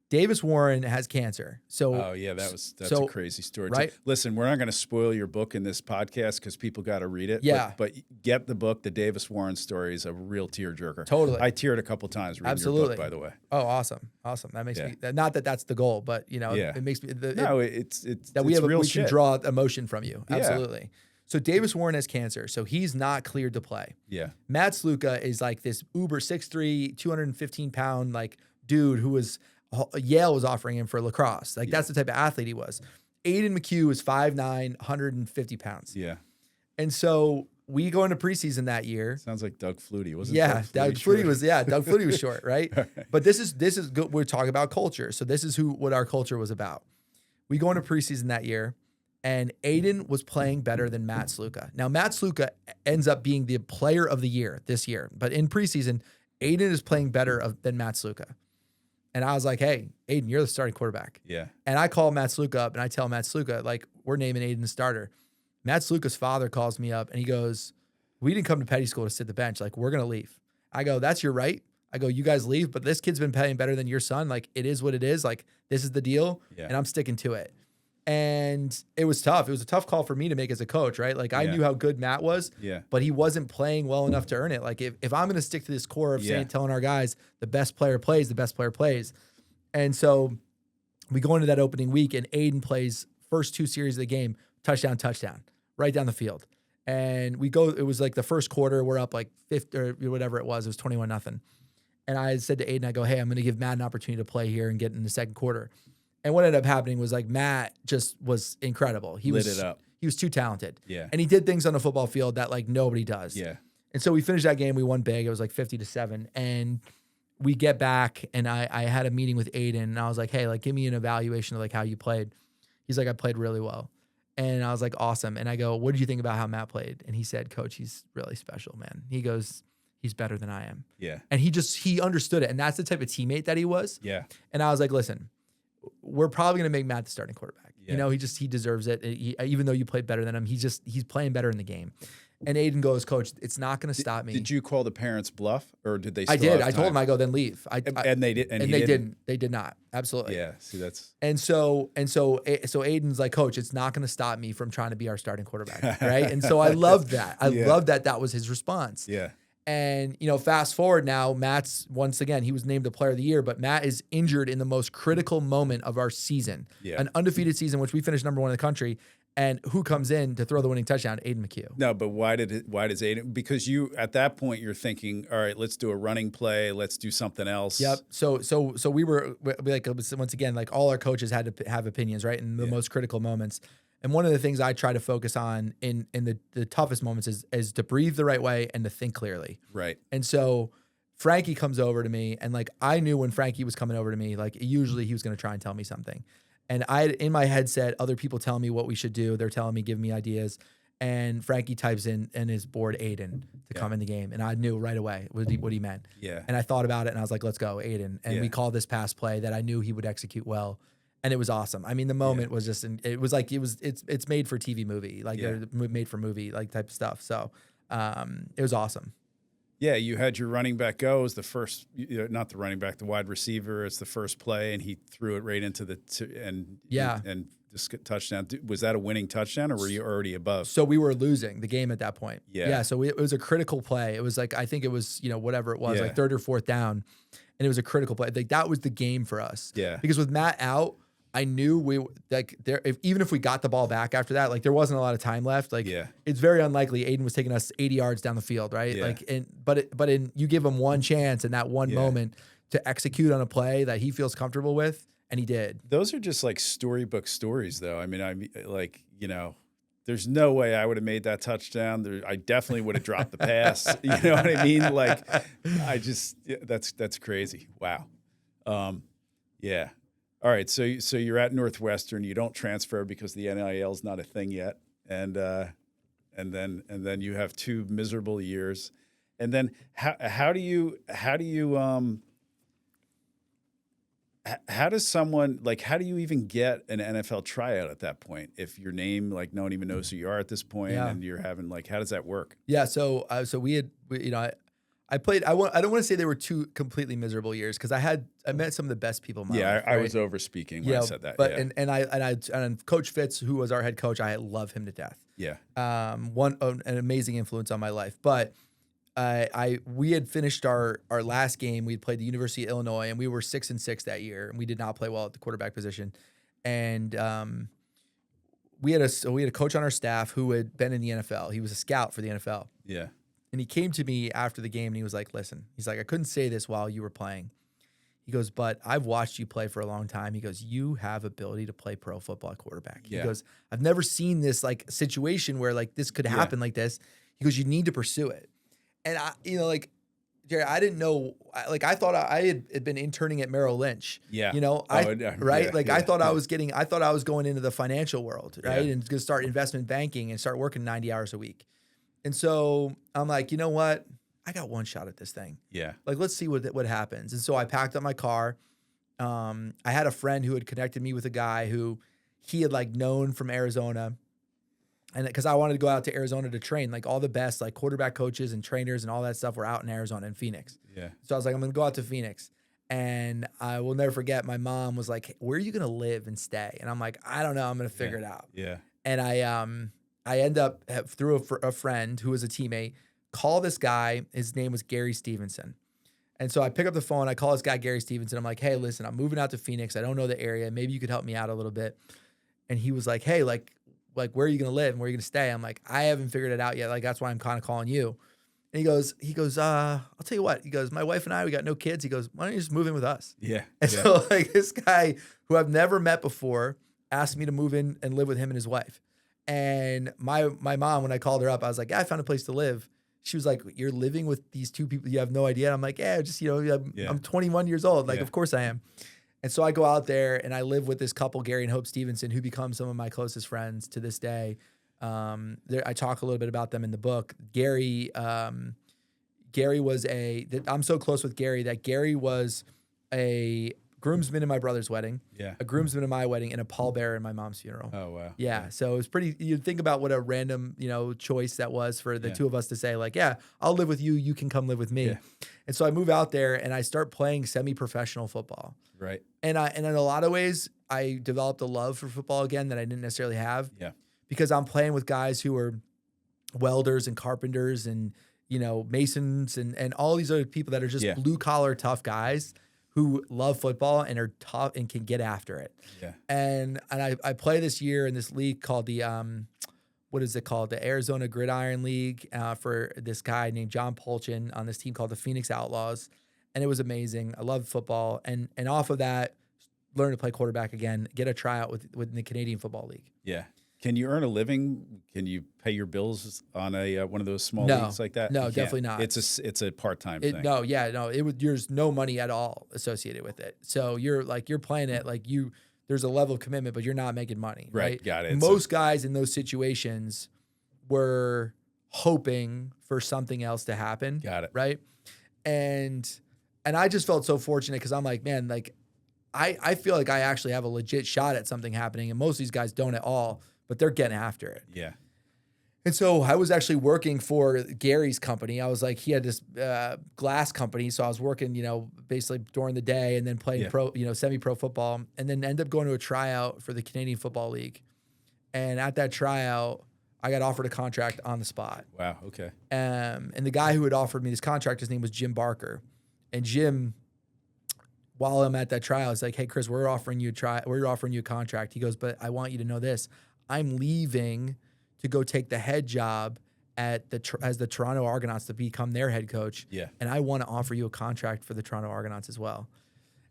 Davis Warren has cancer. So that's a crazy story. Right? Listen, we're not going to spoil your book in this podcast because people got to read it. Yeah. But get the book. The Davis Warren story is a real tearjerker. Totally. I teared a couple times reading your book, by the way. Oh, awesome. That makes me, not that that's the goal, but it makes me, it's that we can draw emotion from you. Absolutely. Yeah. So Davis Warren has cancer, so he's not cleared to play. Yeah. Matt Sluka is like this uber 6'3", 215-pound like dude who was Yale was offering him for lacrosse. Like that's the type of athlete he was. Aiden McHugh is 5'9", 150 pounds. Yeah. And so we go into preseason that year. Sounds like Doug Flutie, wasn't it? Doug Flutie was Doug Flutie was short, right? Right. But this is good. We're talking about culture. So this is what our culture was about. We go into preseason that year, and Aiden was playing better than Matt Sluka. Now Matt Sluka ends up being the player of the year this year, but in preseason, Aiden is playing better than Matt Sluka. And I was like, hey, Aiden, you're the starting quarterback. Yeah. And I call Matt Sluka up and I tell Matt Sluka, like, we're naming Aiden the starter. Matt Sluka's father calls me up and he goes, we didn't come to Peddie school to sit the bench. Like, we're going to leave. I go, that's your right. I go, you guys leave, but this kid's been playing better than your son. Like, it is what it is. Like, this is the deal. Yeah. And I'm sticking to it. And it was tough. It was a tough call for me to make as a coach, right? Like, I knew how good Matt was, but he wasn't playing well enough to earn it. Like, if I'm going to stick to this core of telling our guys the best player plays, the best player plays. And so we go into that opening week, and Aiden plays first 2 series of the game, touchdown, right down the field. And we go, it was like the first quarter, we're up like 50 or whatever it was 21-0. And I said to Aiden, I go, hey, I'm going to give Matt an opportunity to play here and get in the second quarter. And what ended up happening was like Matt just was incredible. He lit it up. He was too talented. Yeah. And he did things on the football field that like nobody does. Yeah. And so we finished that game. We won big. It was like 50-7. And we get back and I had a meeting with Aiden and I was like, hey, like give me an evaluation of like how you played. He's like, I played really well. And I was like, awesome. And I go, what did you think about how Matt played? And he said, Coach, he's really special, man. He goes, he's better than I am. Yeah. And he understood it. And that's the type of teammate that he was. Yeah. And I was like, listen, we're probably going to make Matt the starting quarterback. Yeah. You know, he deserves it. Even though you played better than him, he's playing better in the game. And Aiden goes, Coach, it's not going to stop me. Did you call the parents bluff or did they? I did. I told him, I go, then leave. And they did. And they didn't. They did not. Absolutely. Yeah. See, that's. And so Aiden's like, Coach, it's not going to stop me from trying to be our starting quarterback. Right. And so I loved that. I loved that was his response. Yeah. And, fast forward now, Matt's, once again, he was named the player of the year, but Matt is injured in the most critical moment of our season. Yeah. An undefeated season, which we finished number 1 in the country. And who comes in to throw the winning touchdown? Aiden McHugh. No, but why does Aiden? Because you, at that point, you're thinking, all right, let's do a running play. Let's do something else. Yep. So we were like, once again, like all our coaches had to have opinions, right? In the most critical moments. And one of the things I try to focus on in the toughest moments is to breathe the right way and to think clearly. Right. And so Frankie comes over to me, and like I knew when Frankie was coming over to me, like usually he was going to try and tell me something. And I had in my headset other people telling me what we should do. They're telling me, giving me ideas. And Frankie types in his board Aiden to come in the game. And I knew right away what he meant. Yeah. And I thought about it and I was like, let's go, Aiden. And we called this pass play that I knew he would execute well. And it was awesome. I mean, the moment was just, it's made for TV movie, like they're made for movie, like type of stuff. So it was awesome. Yeah, you had your running back go. It was the first, not the running back, the wide receiver. It's the first play, and he threw it right into and just touchdown. Was that a winning touchdown, or were you already above? So we were losing the game at that point. Yeah. So it was a critical play. It was like, I think it was, whatever it was, like 3rd or 4th down, and it was a critical play. Like that was the game for us. Yeah. Because with Matt out, I knew even if we got the ball back after that, like there wasn't a lot of time left. Like it's very unlikely Aiden was taking us 80 yards down the field, right? Yeah. Like, you give him one chance in that one moment to execute on a play that he feels comfortable with, and he did. Those are just like storybook stories, though. I mean, there's no way I would have made that touchdown. I definitely would have dropped the pass. You know what I mean? Like, that's crazy. Wow. Yeah. All right, so you're at Northwestern. You don't transfer because the NIL is not a thing yet, and then you have 2 miserable years, and then how does someone how do you even get an NFL tryout at that point if your name no one even knows who you are at this point and you're having how does that work? Yeah, so I I played. I don't want to say they were two completely miserable years because I met some of the best people in my life. I right? was over speaking when I said that. But yeah. and Coach Fitz, who was our head coach, I love him to death. Yeah. An amazing influence on my life. But we had finished our last game. We had played the University of Illinois, and we were 6-6 that year, and we did not play well at the quarterback position. And we had a coach on our staff who had been in the NFL. He was a scout for the NFL. Yeah. And he came to me after the game and he was like, listen, he's like, I couldn't say this while you were playing. He goes, but I've watched you play for a long time. He goes, you have ability to play pro football quarterback. Yeah. He goes, I've never seen this like situation where like this could happen like this. He goes, you need to pursue it. And Jerry, I didn't know, I thought I had been interning at Merrill Lynch. Yeah. Right? Yeah, I thought I was going into the financial world, right? And going to start investment banking and start working 90 hours a week. And so I'm like, you know what? I got one shot at this thing. Yeah. Like, let's see what happens. And so I packed up my car. I had a friend who had connected me with a guy who he had like known from Arizona. And because I wanted to go out to Arizona to train, like all the best like quarterback coaches and trainers and all that stuff were out in Arizona and Phoenix. Yeah. So I was like, I'm going to go out to Phoenix. And I will never forget, my mom was like, where are you going to live and stay? And I'm like, I don't know. I'm going to figure it out. Yeah. And I end up through a friend who was a teammate, call this guy. His name was Gary Stevenson. And so I pick up the phone. I call this guy, Gary Stevenson. I'm like, hey, listen, I'm moving out to Phoenix. I don't know the area. Maybe you could help me out a little bit. And he was like, hey, like where are you going to live and where are you going to stay? I'm like, I haven't figured it out yet. Like, that's why I'm kind of calling you. And he goes, I'll tell you what. He goes, my wife and I, we got no kids. He goes, why don't you just move in with us? Yeah. And so like this guy who I've never met before asked me to move in and live with him and his wife. And my mom, when I called her up, I was like, yeah, I found a place to live. She was like, you're living with these two people you have no idea. And I'm like, yeah, just, I'm 21 years old. Like, of course I am. And so I go out there and I live with this couple, Gary and Hope Stevenson, who become some of my closest friends to this day. I talk a little bit about them in the book. Gary was I'm so close with Gary that Gary was a groomsman in my brother's wedding, a groomsman in my wedding, and a pallbearer in my mom's funeral. Oh, wow. Yeah. So it was pretty, you'd think about what a random, choice that was for the two of us to say like, yeah, I'll live with you. You can come live with me. Yeah. And so I move out there and I start playing semi-professional football. Right. And in a lot of ways, I developed a love for football again that I didn't necessarily have. Yeah. Because I'm playing with guys who are welders and carpenters and, masons and all these other people that are just blue collar tough guys who love football and are tough and can get after it. Yeah. And I play this year in this league called the what is it called? The Arizona Gridiron League for this guy named John Polchin on this team called the Phoenix Outlaws. And it was amazing. I love football. And off of that, learn to play quarterback again, get a tryout with the Canadian Football League. Yeah. Can you earn a living? Can you pay your bills on a one of those small leagues like that? No, definitely not. It's a part-time thing. There's no money at all associated with it. So you're playing it like there's a level of commitment, but you're not making money. Right. Got it. Most guys in those situations were hoping for something else to happen. Got it. Right. And I just felt so fortunate because I'm like, man, like I feel like I actually have a legit shot at something happening, and most of these guys don't at all. But they're getting after it. Yeah. And so I was actually working for Gary's company. I was like, he had this glass company. So I was working, basically during the day and then playing semi-pro football, and then end up going to a tryout for the Canadian Football League. And at that tryout, I got offered a contract on the spot. Wow. Okay. And the guy who had offered me this contract, his name was Jim Barker. And Jim, while I'm at that trial, is like, hey, Chris, we're offering you a contract. He goes, but I want you to know this. I'm leaving to go take the head job at as the Toronto Argonauts to become their head coach. Yeah. And I want to offer you a contract for the Toronto Argonauts as well.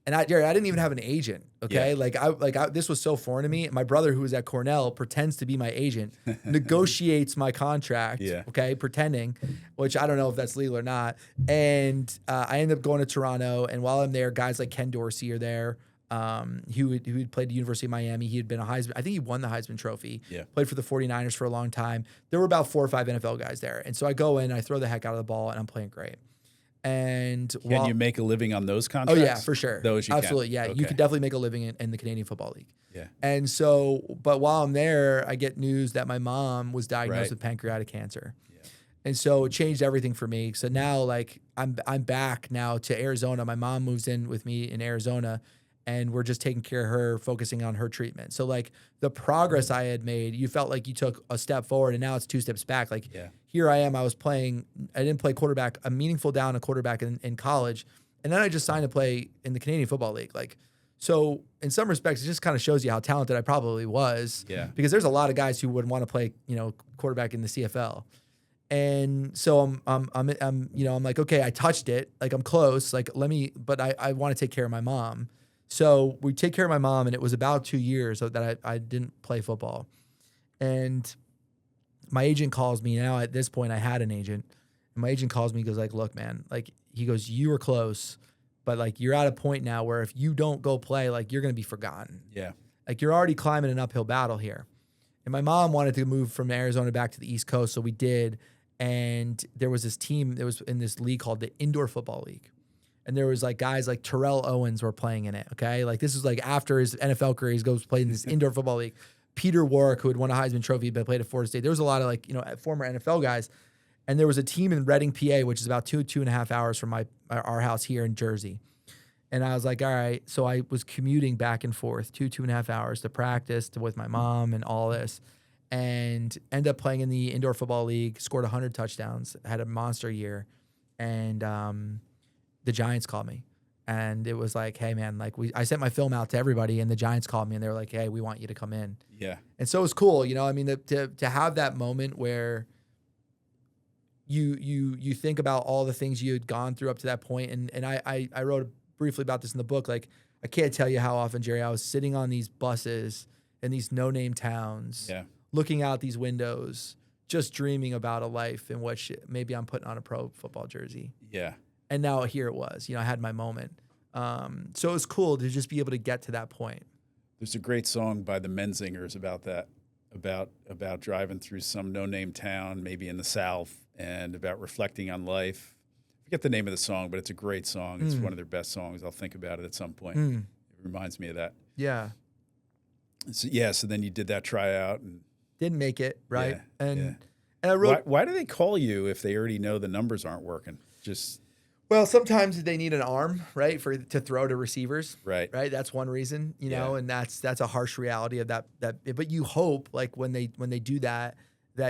And Jerry, I didn't even have an agent. Okay. Yeah. This was so foreign to me. My brother, who was at Cornell, pretends to be my agent, negotiates my contract. Yeah. Okay. Pretending, which I don't know if that's legal or not. And I ended up going to Toronto. And while I'm there, guys like Ken Dorsey are there. Who had played at the University of Miami. He had been a Heisman. I think he won the Heisman Trophy. Yeah. Played for the 49ers for a long time. There were about 4 or 5 NFL guys there. And so I go in, I throw the heck out of the ball, and I'm playing great. And can you make a living on those contracts? Oh, yeah, for sure. Those you absolutely, can. Yeah. Okay. You could definitely make a living in the Canadian Football League. Yeah. And so, but while I'm there, I get news that my mom was diagnosed with pancreatic cancer. Yeah. And so it changed everything for me. So now, like, I'm back now to Arizona. My mom moves in with me in Arizona, and we're just taking care of her, focusing on her treatment. So like the progress I had made, you felt like you took a step forward, and now it's 2 steps back. Like here I am, I didn't play quarterback, a meaningful down a quarterback in college, and then I just signed to play in the Canadian Football League. Like, so in some respects, it just kind of shows you how talented I probably was. Yeah. Because there's a lot of guys who would want to play, quarterback in the CFL. And so I'm like, okay, I touched it. Like I'm close. Like but I want to take care of my mom. So we take care of my mom, and it was about 2 years that I didn't play football. And my agent calls me now. At this point, I had an agent, and my agent calls me, he goes like, look, man, like he goes, you were close, but like you're at a point now where if you don't go play, like you're going to be forgotten. Yeah. Like you're already climbing an uphill battle here. And my mom wanted to move from Arizona back to the East Coast. So we did. And there was this team that was in this league called the Indoor Football League. And there was like guys like Terrell Owens were playing in it. Okay. Like this was like after his NFL career, he goes play in this Indoor Football League. Peter Warwick, who had won a Heisman Trophy, but played at Florida State. There was a lot of like, former NFL guys. And there was a team in Reading, PA, which is about 2.5 hours from our house here in Jersey. And I was like, all right. So I was commuting back and forth 2.5 hours to practice with my mom and all this. And end up playing in the Indoor Football League, scored 100 touchdowns, had a monster year. And the Giants called me. And it was like, hey, man, like I sent my film out to everybody, and the Giants called me, and they were like, hey, we want you to come in. Yeah. And so it was cool. I mean, to have that moment where you think about all the things you had gone through up to that point. And I wrote briefly about this in the book. Like, I can't tell you how often, Jerry, I was sitting on these buses in these no-name towns. Yeah. Looking out these windows, just dreaming about a life in which maybe I'm putting on a pro football jersey. Yeah. And now here it was, I had my moment. So it was cool to just be able to get to that point. There's a great song by the Menzingers about that, about driving through some no-name town, maybe in the South, and about reflecting on life. I forget the name of the song, but it's a great song. It's one of their best songs. I'll think about it at some point. It reminds me of that. Yeah. So then you did that tryout and didn't make it, right? Yeah, and I wrote. Why do they call you if they already know the numbers aren't working? Well, sometimes they need an arm, right, to throw to receivers, right. That's one reason, know, and that's a harsh reality of that. But you hope, like when they do that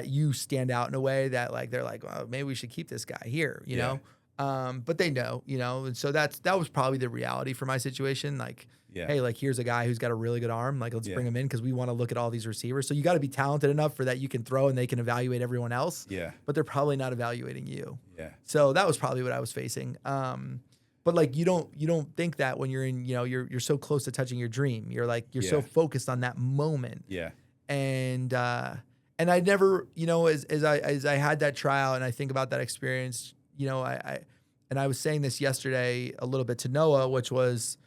you stand out in a way that like they're like, well, maybe we should keep this guy here, you know. But they know, and so that was probably the reality for my situation, like. Yeah. Hey, like here's a guy who's got a really good arm. Like let's bring him in because we want to look at all these receivers. So you got to be talented enough for that you can throw and they can evaluate everyone else. Yeah. But they're probably not evaluating you. Yeah. So that was probably what I was facing. But like you don't think that when you're in, you're so close to touching your dream. You're like you're so focused on that moment. Yeah. And I never, as I had that trial and I think about that experience, I was saying this yesterday a little bit to Noah, which was.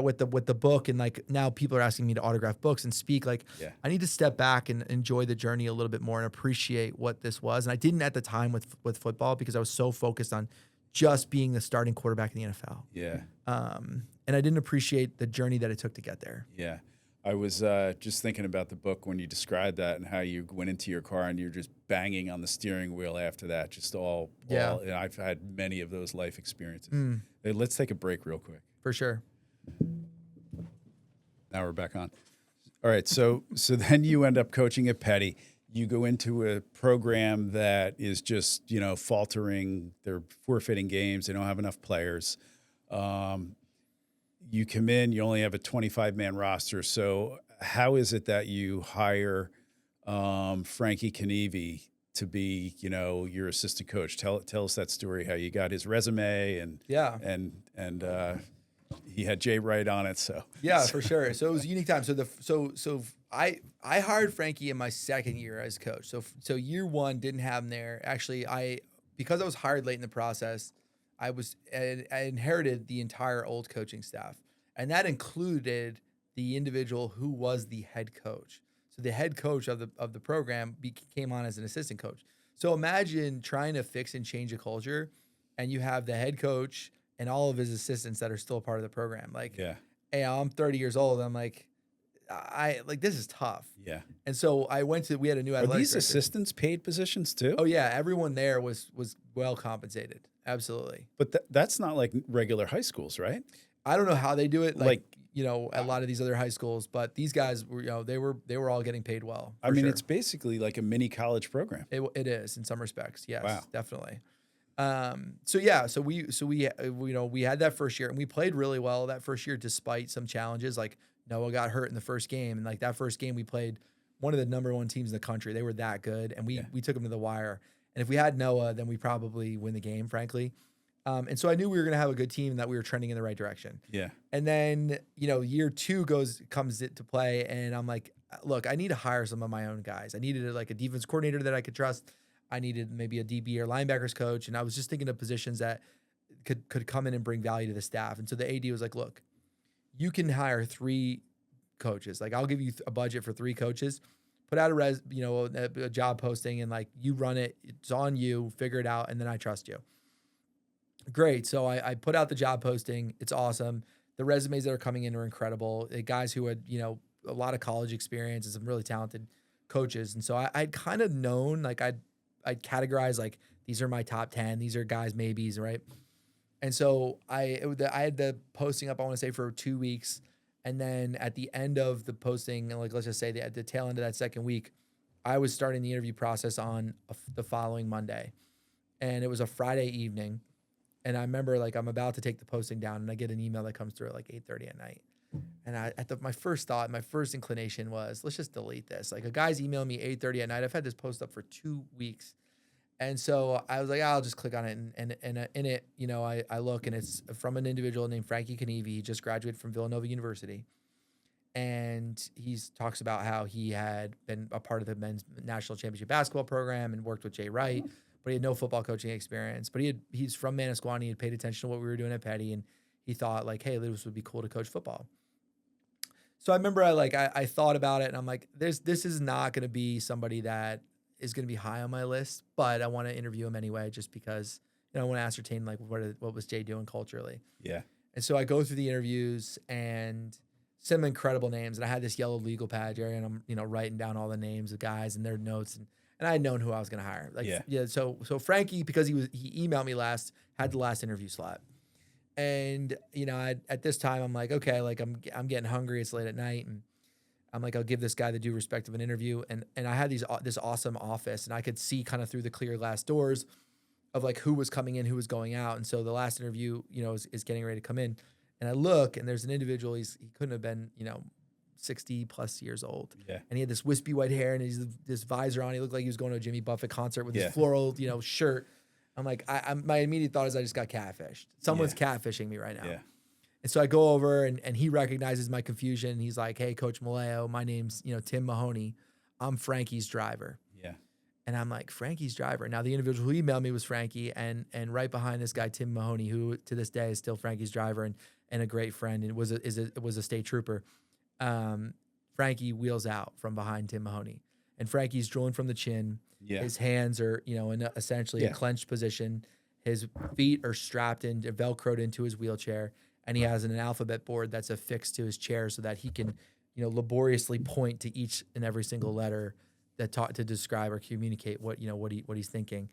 With the book, and like now people are asking me to autograph books and speak. Like I need to step back and enjoy the journey a little bit more and appreciate what this was. And I didn't at the time with football because I was so focused on just being the starting quarterback in the NFL. Yeah. And I didn't appreciate the journey that it took to get there. Yeah. I was just thinking about the book when you described that and how you went into your car and you're just banging on the steering wheel after that. Just all and I've had many of those life experiences. Hey, let's take a break real quick. For sure. Now we're back on. All right, so then you end up coaching at Peddie. You go into a program that is just, faltering. They're forfeiting games. They don't have enough players. You come in, you only have a 25-man roster. So how is it that you hire Frankie Kineavy to be, your assistant coach? Tell us that story, how you got his resume and he had Jay Wright on it, so yeah, for sure. So it was a unique time. So I hired Frankie in my second year as coach. So year one didn't have him there. Actually, because I was hired late in the process, I inherited the entire old coaching staff, and that included the individual who was the head coach. So the head coach of the program came on as an assistant coach. So imagine trying to fix and change a culture, and you have the head coach and all of his assistants that are still part of the program. Like, hey, I'm 30 years old. I'm like, this is tough. Yeah. And so we had a new athletic director. Are these director. assistants paid positions too? Oh yeah. Everyone there was well compensated. Absolutely. But that's not like regular high schools, right? I don't know how they do it. Like, A lot of these other high schools, but these guys were, they were all getting paid well. I mean, sure. it's basically like a mini college program. It is in some respects. Yes, Wow. definitely. So we had that first year and we played really well that first year, despite some challenges. Like Noah got hurt in the first game. And like that first game we played one of the number one teams in the country. They were that good. And we took them to the wire. And if we had Noah, then we probably win the game, frankly. And so I knew we were going to have a good team and that we were trending in the right direction. Yeah. And then, year 2 comes into play. And I'm like, look, I need to hire some of my own guys. I needed a defense coordinator that I could trust. I needed maybe a DB or linebackers coach. And I was just thinking of positions that could come in and bring value to the staff. And so the AD was like, look, you can hire 3 coaches. Like I'll give you a budget for 3 coaches, put out a job posting and like you run it. It's on you, figure it out. And then I trust you. Great. So I put out the job posting. It's awesome. The resumes that are coming in are incredible. The guys who had, a lot of college experience and some really talented coaches. And so I'd kind of known, like I'd categorize like, these are my top 10. These are guys maybes, right? And so I had the posting up, I want to say, for 2 weeks. And then at the end of the posting, like let's just say at the tail end of that second week, I was starting the interview process on the following Monday. And it was a Friday evening. And I remember like I'm about to take the posting down and I get an email that comes through at like 8:30 at night. And my first inclination was, let's just delete this. Like a guy's emailing me 8:30 at night. I've had this post up for 2 weeks. And so I was like, I'll just click on it. And in it, I look and it's from an individual named Frankie Kineavy. He just graduated from Villanova University. And he talks about how he had been a part of the men's national championship basketball program and worked with Jay Wright, but he had no football coaching experience. But he's from Manasquan. He had paid attention to what we were doing at Peddie. And he thought like, hey, this would be cool to coach football. So I remember I thought about it and I'm like, this is not going to be somebody that is going to be high on my list, but I want to interview him anyway, just because, I want to ascertain like what was Jay doing culturally. Yeah. And so I go through the interviews and some incredible names. And I had this yellow legal pad, Jerry, and I'm, writing down all the names of guys and their notes. And I had known who I was going to hire. So Frankie, because he emailed me had the last interview slot. And, at this time I'm like, okay, like I'm getting hungry. It's late at night. And I'm like, I'll give this guy the due respect of an interview. And I had this awesome office and I could see kind of through the clear glass doors of like who was coming in, who was going out. And so the last interview, is getting ready to come in. And I look and there's an individual, he couldn't have been, 60 plus years old. Yeah. And he had this wispy white hair and he's this visor on. He looked like he was going to a Jimmy Buffett concert with his floral, shirt. I'm like, my immediate thought is I just got catfished. Someone's catfishing me right now. Yeah. And so I go over and he recognizes my confusion. He's like, hey, Coach Malleo, my name's, Tim Mahoney. I'm Frankie's driver. Yeah. And I'm like, Frankie's driver. Now the individual who emailed me was Frankie and right behind this guy, Tim Mahoney, who to this day is still Frankie's driver and a great friend and was a state trooper. Frankie wheels out from behind Tim Mahoney and Frankie's drooling from the chin. Yeah. His hands are, in essentially a clenched position. His feet are strapped and Velcroed into his wheelchair. And he has an alphabet board that's affixed to his chair so that he can, laboriously point to each and every single letter that to describe or communicate what he's thinking.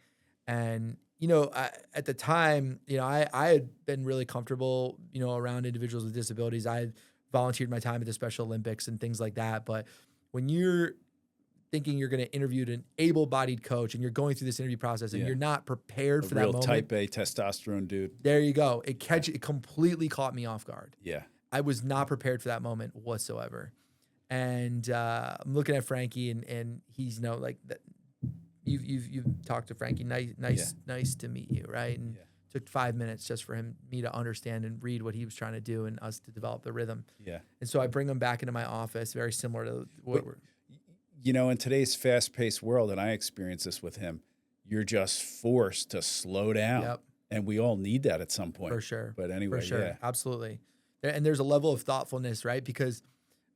And, at the time, I had been really comfortable, around individuals with disabilities. I had volunteered my time at the Special Olympics and things like that. But when you're thinking you're going to interview an able-bodied coach and you're going through this interview process and you're not prepared for that moment. Type A testosterone dude. There you go. It completely caught me off guard. Yeah. I was not prepared for that moment whatsoever. And I'm looking at Frankie and he's like that. You've talked to Frankie. Nice to meet you, right? And took 5 minutes just for me to understand and read what he was trying to do and us to develop the rhythm. Yeah. And so I bring him back into my office, very similar to what we're. In today's fast-paced world, and I experience this with him, you're just forced to slow down. Yep. And we all need that at some point. For sure. But anyway, for sure. Absolutely. And there's a level of thoughtfulness, right? Because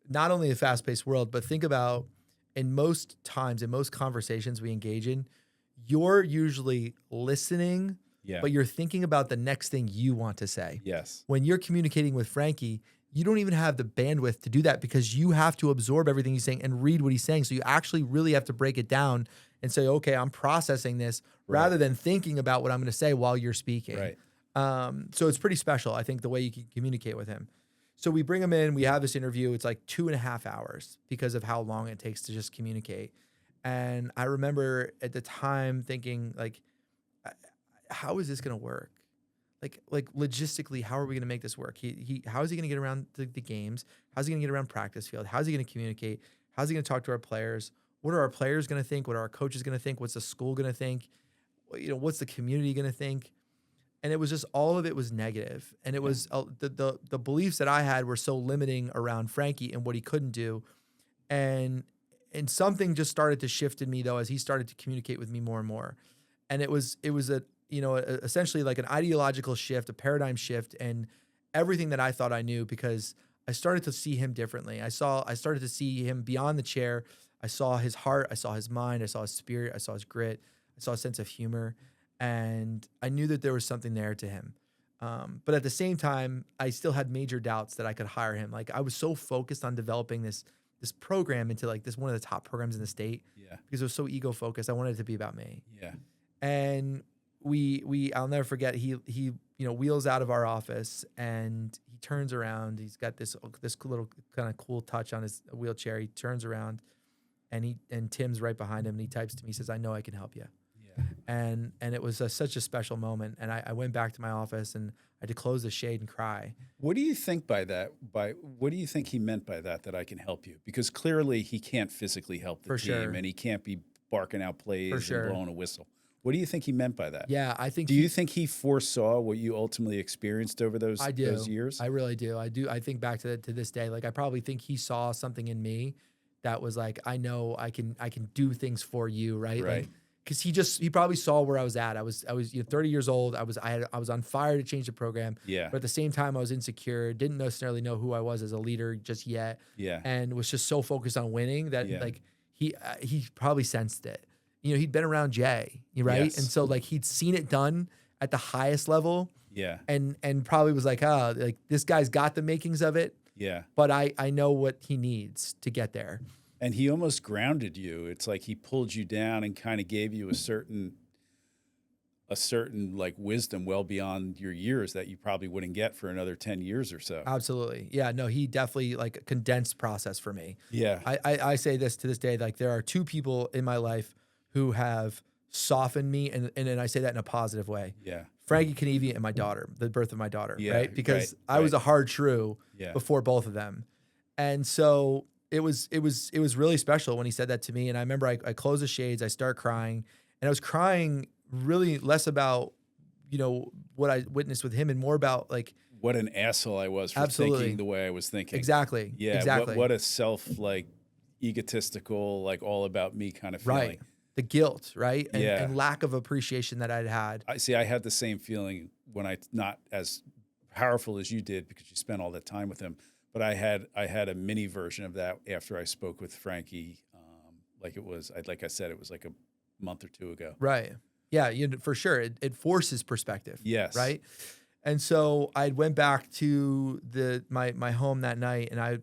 not only a fast-paced world, but think about in most times, in most conversations we engage in, you're usually listening, but you're thinking about the next thing you want to say. Yes. When you're communicating with Frankie, you don't even have the bandwidth to do that because you have to absorb everything he's saying and read what he's saying. So you actually really have to break it down and say, okay, I'm processing this rather than thinking about what I'm going to say while you're speaking. Right. So it's pretty special, I think, the way you can communicate with him. So we bring him in, we have this interview. It's like 2.5 hours because of how long it takes to just communicate. And I remember at the time thinking, like, how is this going to work? Like logistically, how are we going to make this work? How is he going to get around the games? How's he going to get around practice field? How's he going to communicate? How's he going to talk to our players? What are our players going to think? What are our coaches going to think? What's the school going to think? What's the community going to think? And it was just, all of it was negative. And it was the beliefs that I had were so limiting around Frankie and what he couldn't do. And something just started to shift in me, though, as he started to communicate with me more and more. And it was essentially like an ideological shift, a paradigm shift, and everything that I thought I knew, because I started to see him differently. I started to see him beyond the chair. I saw his heart. I saw his mind. I saw his spirit. I saw his grit. I saw a sense of humor. And I knew that there was something there to him. But at the same time, I still had major doubts that I could hire him. Like, I was so focused on developing this program into like this one of the top programs in the state. Yeah. Because it was so ego focused. I wanted it to be about me. Yeah. And I'll never forget, he wheels out of our office and he turns around. He's got this little kind of cool touch on his wheelchair. He turns around and Tim's right behind him, and he types to me, he says, "I know I can help you." Yeah. And it was such a special moment. And I went back to my office and I had to close the shade and cry. What do you think by that? What do you think he meant by that I can help you? Because clearly he can't physically help the team, and he can't be barking out plays and blowing a whistle. What do you think he meant by that? Yeah, I think. Do you think he foresaw what you ultimately experienced over those years? I really do. I do. I think back to this day. Like, I probably think he saw something in me that was like, I know I can do things for you, right? Right. Like, because he probably saw where I was at. I was 30 years old. I was on fire to change the program. Yeah. But at the same time, I was insecure. Didn't necessarily know who I was as a leader just yet. Yeah. And was just so focused on winning that like he probably sensed it. He'd been around Jay, right? Yes. And so like he'd seen it done at the highest level. Yeah. And probably was like, like this guy's got the makings of it. Yeah. But I know what he needs to get there. And he almost grounded you. It's like he pulled you down and kind of gave you a certain like wisdom well beyond your years that you probably wouldn't get for another 10 years or so. Absolutely. Yeah, no, he definitely like a condensed process for me. Yeah. I say this to this day, like there are two people in my life who have softened me, and I say that in a positive way. Yeah. Frankie Kineavy and my daughter, the birth of my daughter, Yeah, right? Because right, I was a hard shrew before both of them. And so it was really special when he said that to me. And I remember I closed the shades, I start crying, and I was crying really less about, what I witnessed with him and more about like what an asshole I was for thinking the way I was thinking. Exactly. Yeah. Exactly. What a egotistical, like all about me kind of feeling. Right. The guilt, right? And lack of appreciation that I'd had. I had the same feeling when not as powerful as you did because you spent all that time with him. But I had a mini version of that after I spoke with Frankie. Like I said, it was like a month or two ago. Right. Yeah, for sure. It forces perspective. Yes. Right. And so I went back to my home that night, and I'd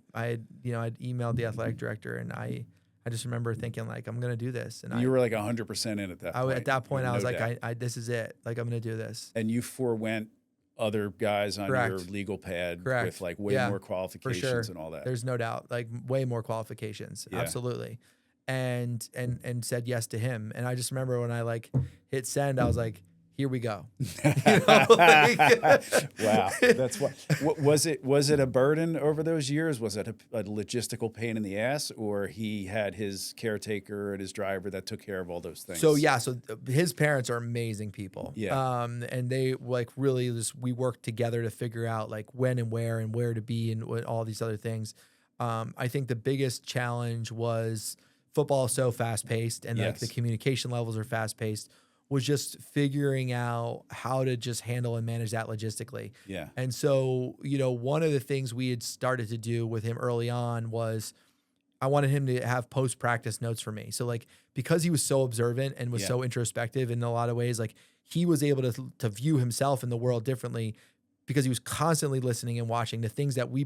emailed the athletic director, and I just remember thinking like, I'm gonna do this. And you were like 100% in at that point. At that point, I was like, this is it. Like, I'm gonna do this. And you forewent other guys on your legal pad with like way more qualifications and all that. There's no doubt, like way more qualifications. Yeah. Absolutely. And said yes to him. And I just remember when I like hit send, I was like, here we go. Wow. That's what was it a burden over those years? Was it a logistical pain in the ass, or he had his caretaker and his driver that took care of all those things? So his parents are amazing people. Yeah. And they like really we worked together to figure out like when and where to be and all these other things. I think the biggest challenge was football is so fast paced and like the communication levels are fast paced. Was just figuring out how to just handle and manage that logistically. Yeah. And so, one of the things we had started to do with him early on was I wanted him to have post-practice notes for me. So like, because he was so observant and was so introspective in a lot of ways, like he was able to view himself in the world differently because he was constantly listening and watching the things that we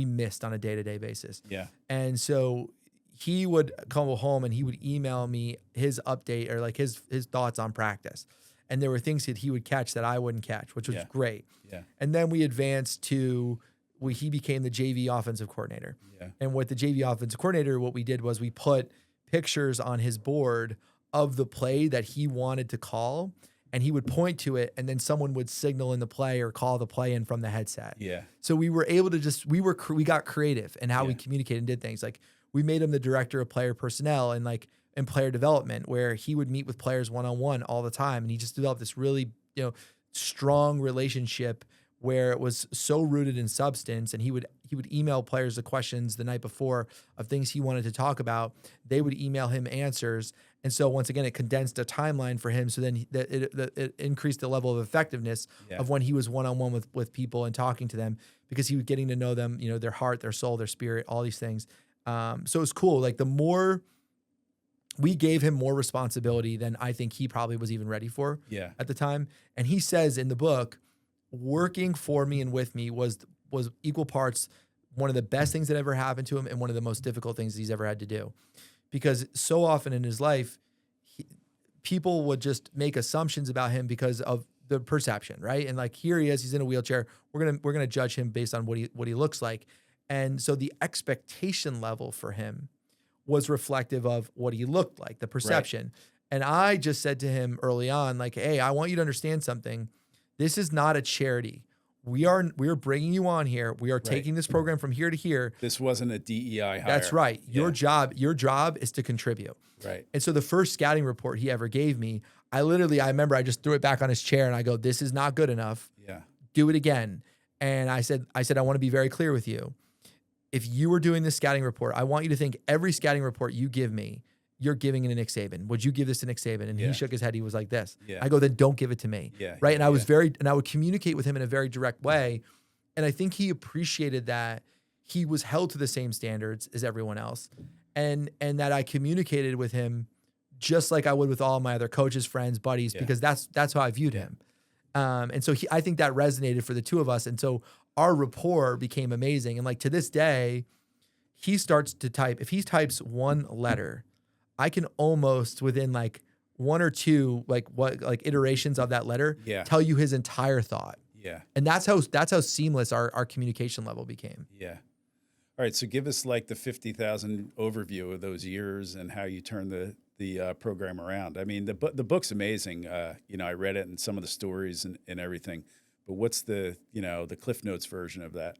missed on a day-to-day basis. Yeah. And so he would come home and he would email me his update or like his thoughts on practice. And there were things that he would catch that I wouldn't catch, which was great. Yeah. And then we advanced to he became the JV offensive coordinator. Yeah. And with the JV offensive coordinator, what we did was we put pictures on his board of the play that he wanted to call, and he would point to it, and then someone would signal in the play or call the play in from the headset. Yeah. So we were able to we got creative in how we communicated and did things. Like we made him the director of player personnel and player development, where he would meet with players one-on-one all the time. And he just developed this really, strong relationship where it was so rooted in substance. And he would email players the questions the night before of things he wanted to talk about. They would email him answers. And so once again, it condensed a timeline for him. So then it increased the level of effectiveness of when he was one-on-one with people and talking to them, because he was getting to know them, their heart, their soul, their spirit, all these things. So it was cool. Like the more we gave him more responsibility than I think he probably was even ready for at the time. And he says in the book, working for me and with me was equal parts one of the best things that ever happened to him and one of the most difficult things he's ever had to do. Because so often in his life, people would just make assumptions about him because of the perception, right? And like, here he is, he's in a wheelchair. We're gonna judge him based on what he looks like. And so the expectation level for him was reflective of what he looked like, the perception. Right. And I just said to him early on, like, hey, I want you to understand something. This is not a charity. We are bringing you on here. We are taking this program from here to here. This wasn't a DEI hire. That's right. Your job is to contribute. Right. And so the first scouting report he ever gave me, I remember I just threw it back on his chair and I go, this is not good enough. Yeah. Do it again. And I said, I want to be very clear with you. If you were doing this scouting report, I want you to think every scouting report you give me, you're giving it to Nick Saban. Would you give this to Nick Saban? And he shook his head. He was like this. Yeah. I go, then don't give it to me. Yeah. Right. And I was and I would communicate with him in a very direct way. And I think he appreciated that he was held to the same standards as everyone else. And that I communicated with him just like I would with all my other coaches, friends, buddies, because that's how I viewed him. And so I think that resonated for the two of us. And so our rapport became amazing. And like to this day, he starts to type. If he types one letter, I can almost within like one or two iterations of that letter tell you his entire thought. Yeah. And that's how seamless our communication level became. Yeah. All right. So give us like the 50,000 overview of those years and how you turned the program around. I mean, the book's amazing. I read it and some of the stories and everything. But what's the Cliff Notes version of that?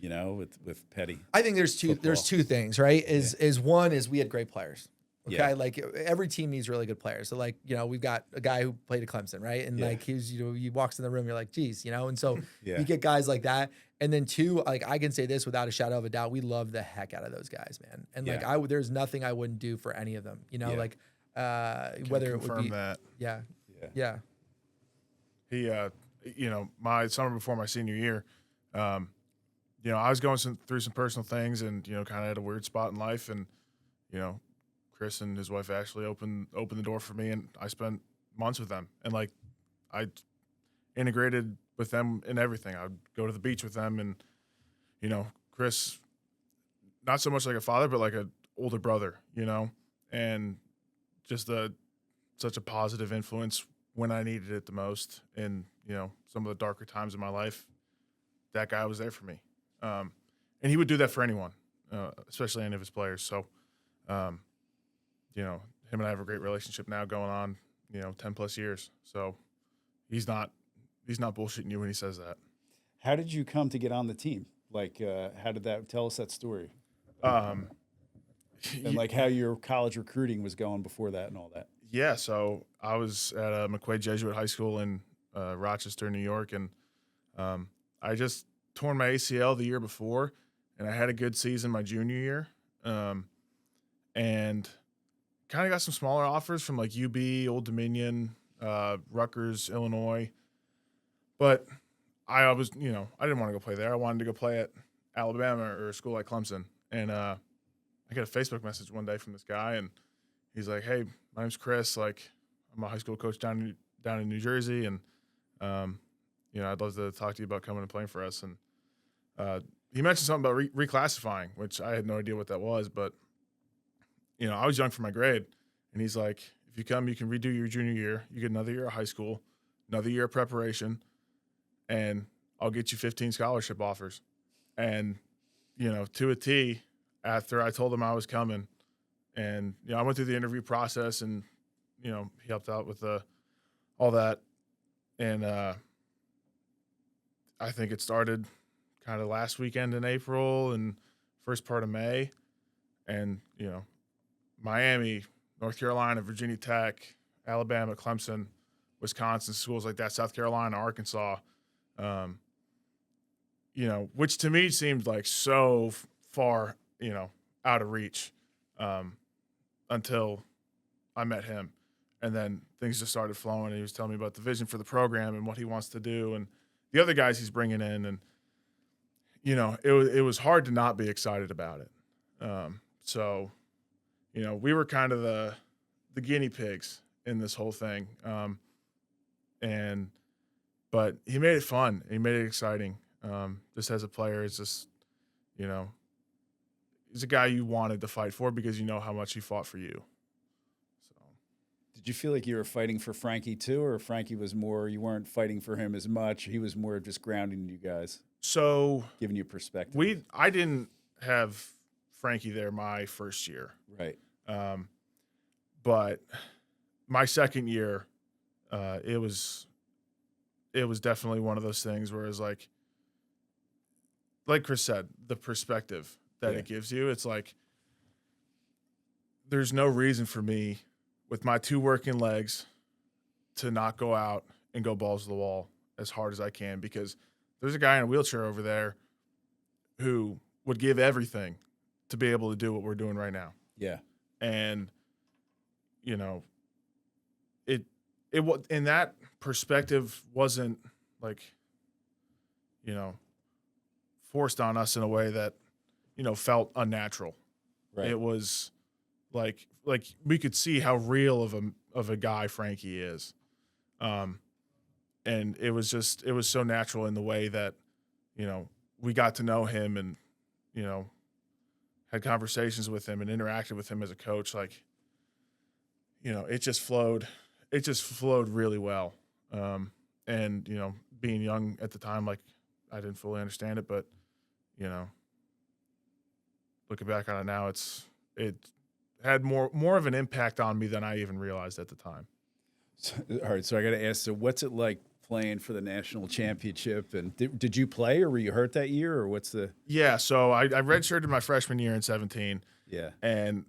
With Peddie. I think there's two things, right? Is one is we had great players. Okay. Yeah. Like every team needs really good players. So like, we've got a guy who played at Clemson, right? And like he's, he walks in the room, you're like, geez, and so you get guys like that. And then two, like I can say this without a shadow of a doubt, we love the heck out of those guys, man. And like there's nothing I wouldn't do for any of them, like whether it would be that. Yeah. He my summer before my senior year, I was going through some personal things and, kind of had a weird spot in life. And, Chris and his wife Ashley opened the door for me, and I spent months with them. And, like, I integrated with them in everything. I would go to the beach with them and, Chris, not so much like a father, but like an older brother, and just such a positive influence when I needed it the most. And, some of the darker times in my life, that guy was there for me. And he would do that for anyone, especially any of his players. So, him and I have a great relationship now going on, 10 plus years. So he's not bullshitting you when he says that. How did you come to get on the team? Like, how did that, tell us that story? And like how your college recruiting was going before that and all that. Yeah. So I was at McQuaid Jesuit High School in Rochester, New York. And I just torn my ACL the year before, and I had a good season my junior year. And kind of got some smaller offers from like UB, Old Dominion, Rutgers, Illinois. But I was, I didn't want to go play there. I wanted to go play at Alabama or a school like Clemson. And I got a Facebook message one day from this guy, and he's like, "Hey, my name's Chris. Like, I'm a high school coach down in New Jersey, and I'd love to talk to you about coming and playing for us." And he mentioned something about reclassifying, which I had no idea what that was, but I was young for my grade. And he's like, if you come, you can redo your junior year. You get another year of high school, another year of preparation, and I'll get you 15 scholarship offers. And, to a T, after I told him I was coming, and, I went through the interview process, and, he helped out with all that. And I think it started kind of last weekend in April and first part of May. And, Miami, North Carolina, Virginia Tech, Alabama, Clemson, Wisconsin, schools like that, South Carolina, Arkansas, which to me seemed like so far, out of reach until I met him. And then things just started flowing. And he was telling me about the vision for the program and what he wants to do and the other guys he's bringing in. And, it was hard to not be excited about it. So, we were kind of the guinea pigs in this whole thing. But he made it fun. He made it exciting. Just as a player, it's just, he's a guy you wanted to fight for because you know how much he fought for you. So, did you feel like you were fighting for Frankie too, or Frankie was more, you weren't fighting for him as much? He was more just grounding you guys. So giving you perspective. I didn't have Frankie there my first year. Right. But my second year, it was definitely one of those things where it's like Chris said, the perspective that it gives you. It's like there's no reason for me with my two working legs to not go out and go balls to the wall as hard as I can, because there's a guy in a wheelchair over there who would give everything to be able to do what we're doing right now. Yeah. And, it was, in that perspective wasn't like, forced on us in a way that, felt unnatural. Right. It was like we could see how real of a guy Frankie is. And it was so natural in the way that, we got to know him and, had conversations with him and interacted with him as a coach. Like, it just flowed really well. And, being young at the time, like, I didn't fully understand it, but, looking back on it now, it had more of an impact on me than I even realized at the time. So, all right. So I got to ask, so what's it like playing for the national championship? And did you play, or were you hurt that year, or what's the? Yeah. So I redshirted my freshman year in 2017. Yeah. And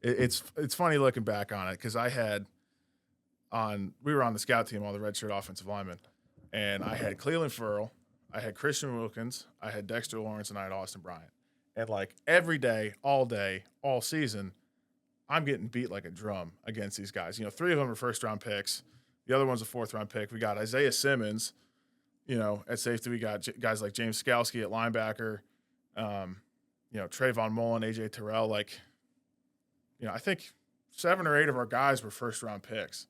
it's funny looking back on it, because we were on the scout team, all the redshirt offensive linemen, and I had Cleveland Furl, I had Christian Wilkins, I had Dexter Lawrence, and I had Austin Bryant. And like every day, all season, I'm getting beat like a drum against these guys. 3 of them are first-round picks. The other one's a fourth-round pick. We got Isaiah Simmons, at safety. We got guys like James Skalski at linebacker, Trayvon Mullen, AJ Terrell. Like, I think 7 or 8 of our guys were first-round picks.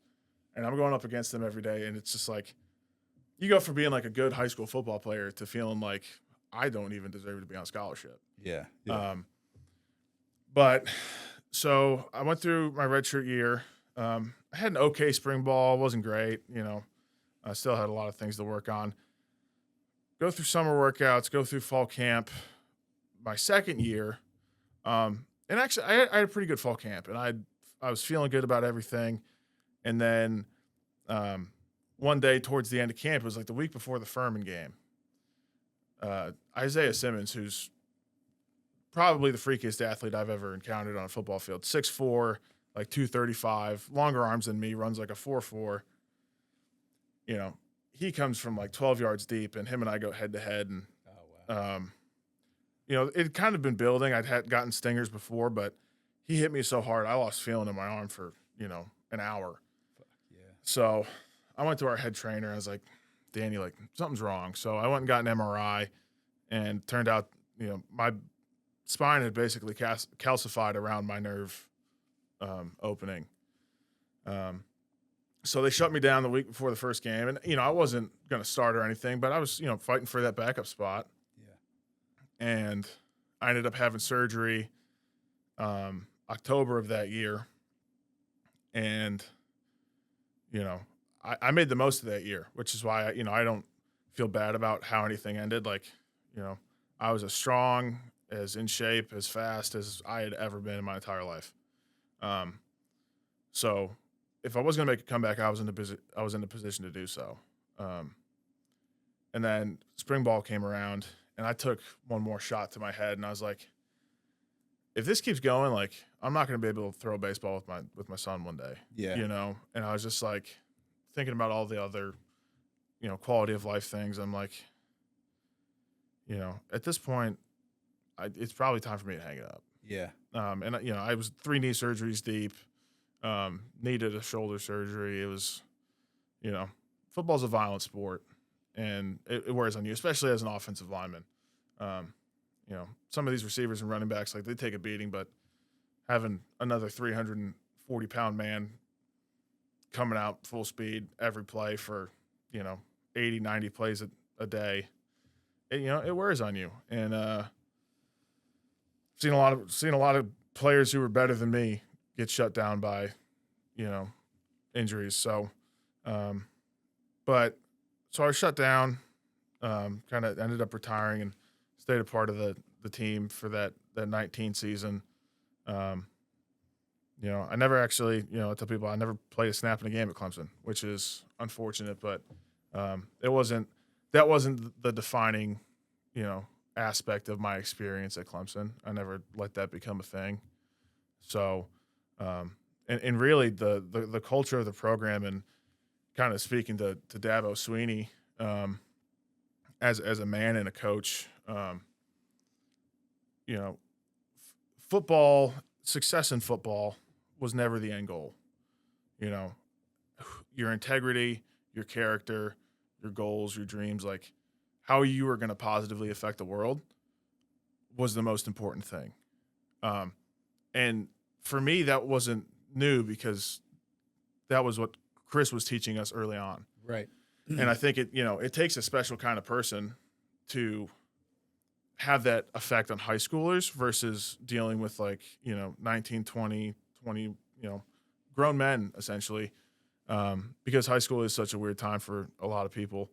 And I'm going up against them every day, and it's just like you go from being like a good high school football player to feeling like I don't even deserve to be on scholarship. Yeah. But so I went through my redshirt year. I had an okay spring ball. It wasn't great. I still had a lot of things to work on. Go through summer workouts, go through fall camp. My second year, and actually I had a pretty good fall camp, and I was feeling good about everything. And then one day towards the end of camp, it was like the week before the Furman game, Isaiah Simmons, who's probably the freakiest athlete I've ever encountered on a football field, 6'4", like 235, longer arms than me, runs like a 4.4. He comes from like 12 yards deep, and him and I go head to head. And, it had kind of been building. I'd gotten stingers before, but he hit me so hard, I lost feeling in my arm for, an hour. So I went to our head trainer. I was like, Danny, like, something's wrong. So I went and got an MRI, and turned out, my spine had basically calcified around my nerve opening. So they shut me down the week before the first game. And, I wasn't going to start or anything, but I was, fighting for that backup spot. Yeah. And I ended up having surgery. October of that year. And, I made the most of that year, which is why, I don't feel bad about how anything ended. Like, I was as strong, as in shape, as fast as I had ever been in my entire life. So if I was going to make a comeback, I was in the position to do so. And then spring ball came around, and I took one more shot to my head, and I was like, if this keeps going, like, I'm not going to be able to throw a baseball with my son one day. Yeah. And I was just like thinking about all the other, quality of life things. I'm like, at this point, it's probably time for me to hang it up. Yeah. And I was 3 knee surgeries deep, needed a shoulder surgery. It was, football's a violent sport, and it wears on you, especially as an offensive lineman. Some of these receivers and running backs, like, they take a beating, but having another 340-pound man coming out full speed every play for, 80, 90 plays a day, it wears on you. And seen a lot of players who were better than me get shut down by, injuries. So, so I was shut down, kind of ended up retiring and stayed a part of the team for that 19 season. I never actually, I tell people I never played a snap in a game at Clemson, which is unfortunate, but that wasn't the defining, aspect of my experience at Clemson. I never let that become a thing. So, and really the culture of the program, and kind of speaking to Dabo Sweeney, as a man and a coach, football, success in football was never the end goal. Your integrity, your character, your goals, your dreams, like how you were going to positively affect the world was the most important thing. And for me, that wasn't new, because that was what Chris was teaching us early on. Right. And I think it takes a special kind of person to have that effect on high schoolers versus dealing with 19, 20, grown men, essentially, because high school is such a weird time for a lot of people.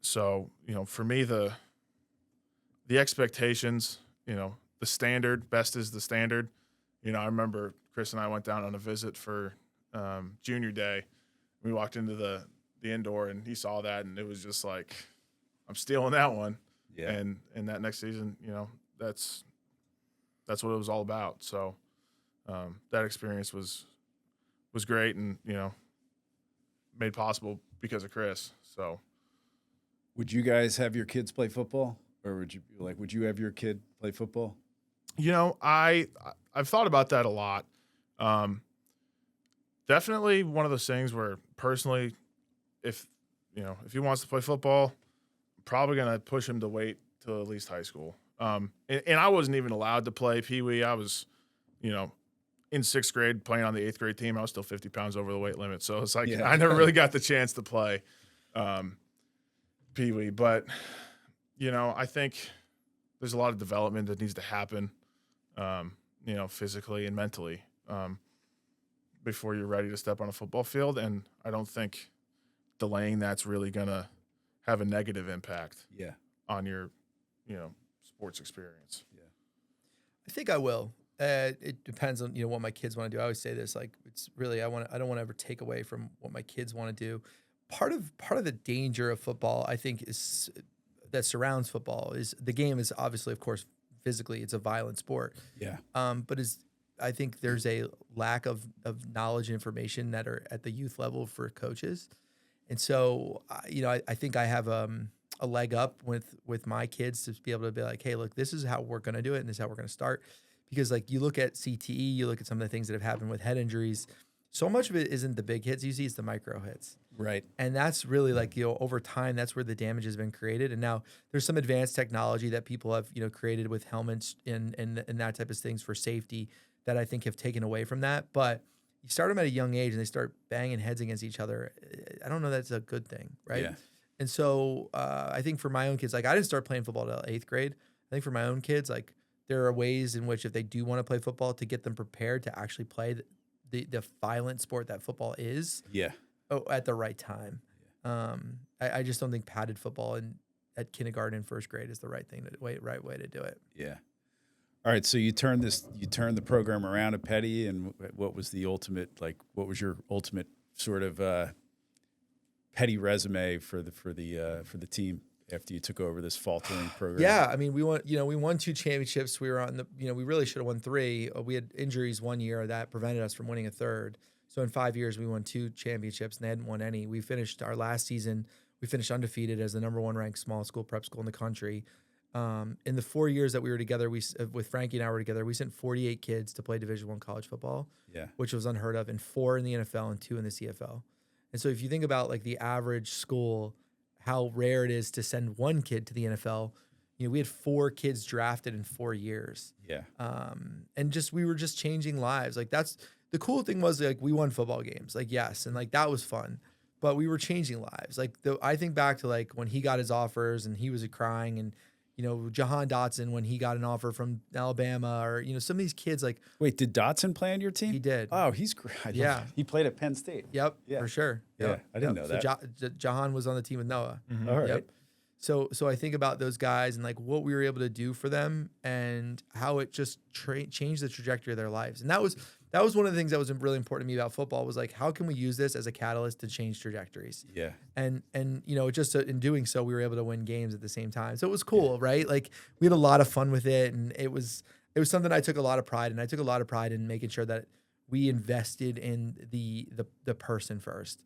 So, for me, the expectations, the standard, best is the standard. I remember Chris and I went down on a visit for junior day. We walked into the indoor, and he saw that, and it was just like, I'm stealing that one. Yeah. And that next season, that's what it was all about. So that experience was great, and made possible because of Chris. So, would you guys have your kids play football, or would you have your kid play football? I've thought about that a lot. Definitely one of those things where, personally, if he wants to play football, I'm probably gonna push him to wait till at least high school. And I wasn't even allowed to play Pee Wee. I was, in 6th grade playing on the 8th grade team. I was still 50 pounds over the weight limit, so it's like, yeah. I never really got the chance to play Pee Wee. But I think there's a lot of development that needs to happen, physically and mentally, before you're ready to step on a football field. And I don't think delaying that's really gonna have a negative impact on your sports experience. I think I will. It depends on what my kids want to do. I always say this, like, it's really I don't want to ever take away from what my kids want to do. Part of the danger of football, I think, is that surrounds football is the game is obviously, of course, physically it's a violent sport. Yeah. But I think there's a lack of knowledge and information that are at the youth level for coaches. And so, I think I have a leg up with my kids to be able to be like, hey, look, this is how we're going to do it, and this is how we're going to start. Because, like, you look at CTE, you look at some of the things that have happened with head injuries, so much of it isn't the big hits you see, it's the micro hits. Right. And that's really, like, over time, that's where the damage has been created. And now there's some advanced technology that people have, created with helmets and that type of things for safety that I think have taken away from that. But you start them at a young age and they start banging heads against each other. I don't know that's a good thing, right? Yeah. And so I think for my own kids, like, I didn't start playing football until 8th grade. I think for my own kids, like, there are ways in which if they do want to play football, to get them prepared to actually play the violent sport that football is. Yeah. At the right time. I just don't think padded football at kindergarten and first grade is the right way to do it. Yeah. All right. So you turned the program around at Peddie, and what was your ultimate sort of Peddie resume for the team after you took over this faltering program? Yeah, I mean, we won 2 championships. We were on we really should have won 3. We had injuries one year that prevented us from winning a third. So in 5 years, we won 2 championships and they hadn't won any. We finished our last season. We finished undefeated as the #1 ranked small school prep school in the country. In the 4 years that we were together, with Frankie and I were together, we sent 48 kids to play Division I college football, which was unheard of, and 4 in the NFL and 2 in the CFL. And so if you think about like the average school, how rare it is to send 1 kid to the NFL, we had 4 kids drafted in 4 years. Yeah. And we were just changing lives. Like that's the cool thing was like we won football games, like yes, and like that was fun. But we were changing lives. Like I think back to like when he got his offers and he was crying, and Jahan Dotson when he got an offer from Alabama, or some of these kids like. Wait, did Dotson play on your team? He did. Oh, he's great. Yeah, he played at Penn State. Yep, yeah. for sure. Yeah, yep. I didn't know that. So Jahan was on the team with Noah. Mm-hmm. All right. Yep. So I think about those guys and like what we were able to do for them and how it just changed the trajectory of their lives. And that was one of the things that was really important to me about football was like, how can we use this as a catalyst to change trajectories? Yeah. And just in doing so, we were able to win games at the same time. So it was cool, right? Like we had a lot of fun with it, and it was something I took a lot of pride in. I took a lot of pride in making sure that we invested in the person first.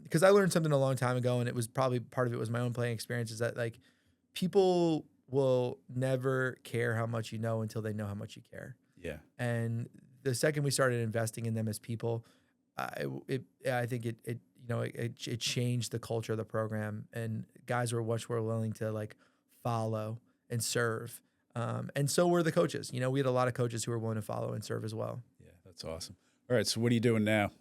Because I learned something a long time ago, and it was probably part of it was my own playing experience, is that like people will never care how much you know until they know how much you care. Yeah. And the second we started investing in them as people, I think it changed the culture of the program, and guys were much more willing to like follow and serve. And so were the coaches. We had a lot of coaches who were willing to follow and serve as well. Yeah, that's awesome. All right, so what are you doing now?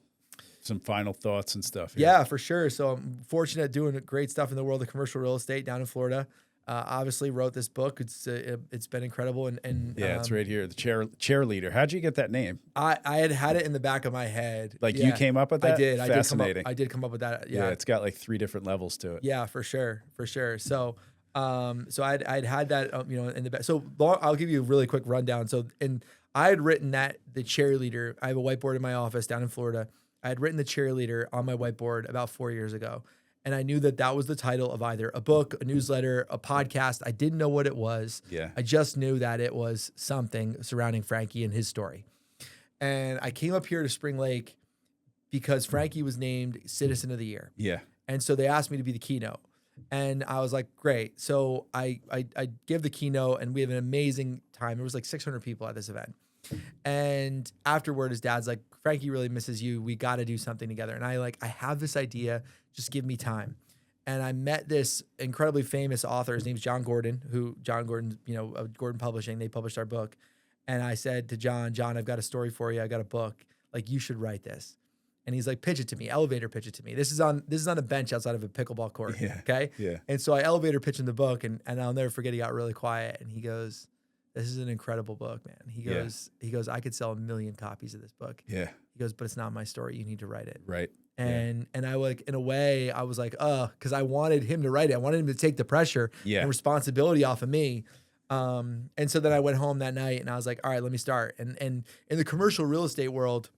Some final thoughts and stuff here. Yeah, for sure. So I'm fortunate doing great stuff in the world of commercial real estate down in Florida. Obviously wrote this book. It's been incredible. And yeah, it's right here. The ChairLeader. How'd you get that name? I had it in the back of my head. Like you came up with that? I did. Fascinating. I did come up with that. Yeah. It's got like 3 different levels to it. Yeah, for sure. So, I'd had that, in the back. So I'll give you a really quick rundown. So, I had written the ChairLeader. I have a whiteboard in my office down in Florida. I had written the ChairLeader on my whiteboard about 4 years ago. And I knew that was the title of either a book, a newsletter, a podcast. I didn't know what it was. Yeah. I just knew that it was something surrounding Frankie and his story. And I came up here to Spring Lake because Frankie was named Citizen of the Year. Yeah. And so they asked me to be the keynote. And I was like, great. So I give the keynote, and we have an amazing time. There was like 600 people at this event. And afterward, his dad's like, Frankie really misses you. We got to do something together. And I have this idea. Just give me time. And I met this incredibly famous author. His name's John Gordon, of Gordon Publishing. They published our book. And I said to John, I've got a story for you. I got a book. Like, you should write this. And he's like, pitch it to me. Elevator pitch it to me. This is on a bench outside of a pickleball court. Yeah. Okay. Yeah. And so I elevator pitch him the book, and I'll never forget. He got really quiet, and he goes, "This is an incredible book, man." He goes, "I could sell 1 million copies of this book." Yeah. He goes, "But it's not my story. You need to write it." Right. And I like, in a way, I was like, because I wanted him to write it. I wanted him to take the pressure and responsibility off of me. And so then I went home that night, and I was like, all right, let me start. And in the commercial real estate world,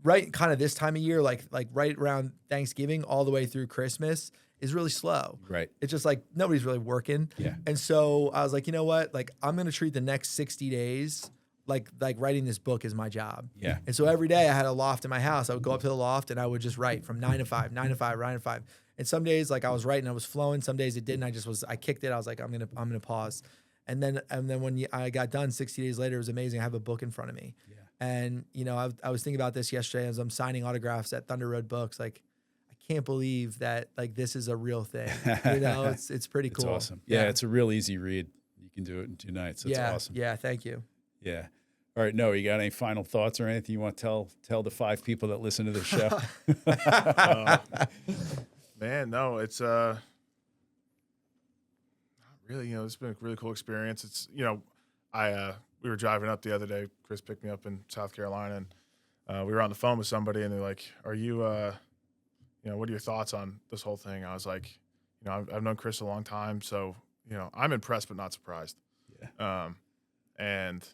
right kind of this time of year, like right around Thanksgiving all the way through Christmas is really slow. Right. It's just like nobody's really working. Yeah. And so I was like, you know what? Like, I'm going to treat the next 60 days like writing this book is my job. Yeah. And so every day I had a loft in my house. I would go up to the loft and I would just write from 9 to 5. And some days like I was writing, I was flowing. Some days it didn't. I kicked it. I was like, I'm gonna pause. And then when I got done 60 days later, it was amazing. I have a book in front of me. Yeah. And I was thinking about this yesterday as I'm signing autographs at Thunder Road Books. Like, I can't believe that like this is a real thing. It's pretty cool. It's awesome. Yeah, it's a real easy read. You can do it in 2 nights. That's awesome. Yeah, thank you. Yeah. All right, Noah, you got any final thoughts or anything you want to tell the 5 people that listen to the show? Man, no, it's not really, it's been a really cool experience. It's, we were driving up the other day. Chris picked me up in South Carolina, and we were on the phone with somebody, and they're like, "Are you, what are your thoughts on this whole thing?" I was like, I've known Chris a long time, so I'm impressed but not surprised. Yeah. And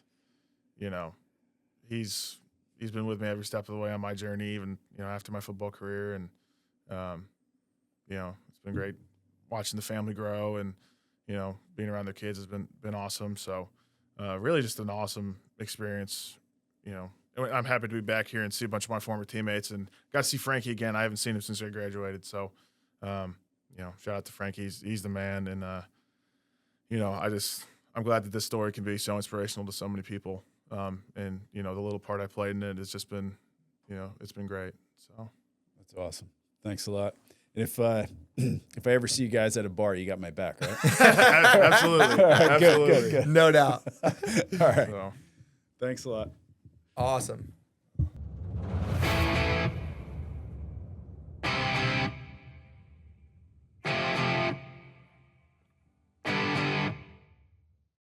he's been with me every step of the way on my journey, even after my football career, and it's been great watching the family grow, and being around their kids has been awesome. So really just an awesome experience. I'm happy to be back here and see a bunch of my former teammates, and got to see Frankie again. I haven't seen him since I graduated. So, shout out to Frankie. He's the man. And, I'm glad that this story can be so inspirational to so many people. And, the little part I played in it has just been, it's been great. So that's awesome. Thanks a lot. And if I ever see you guys at a bar, you got my back, right? Absolutely. Absolutely. Good. No doubt. All right. So. Thanks a lot. Awesome.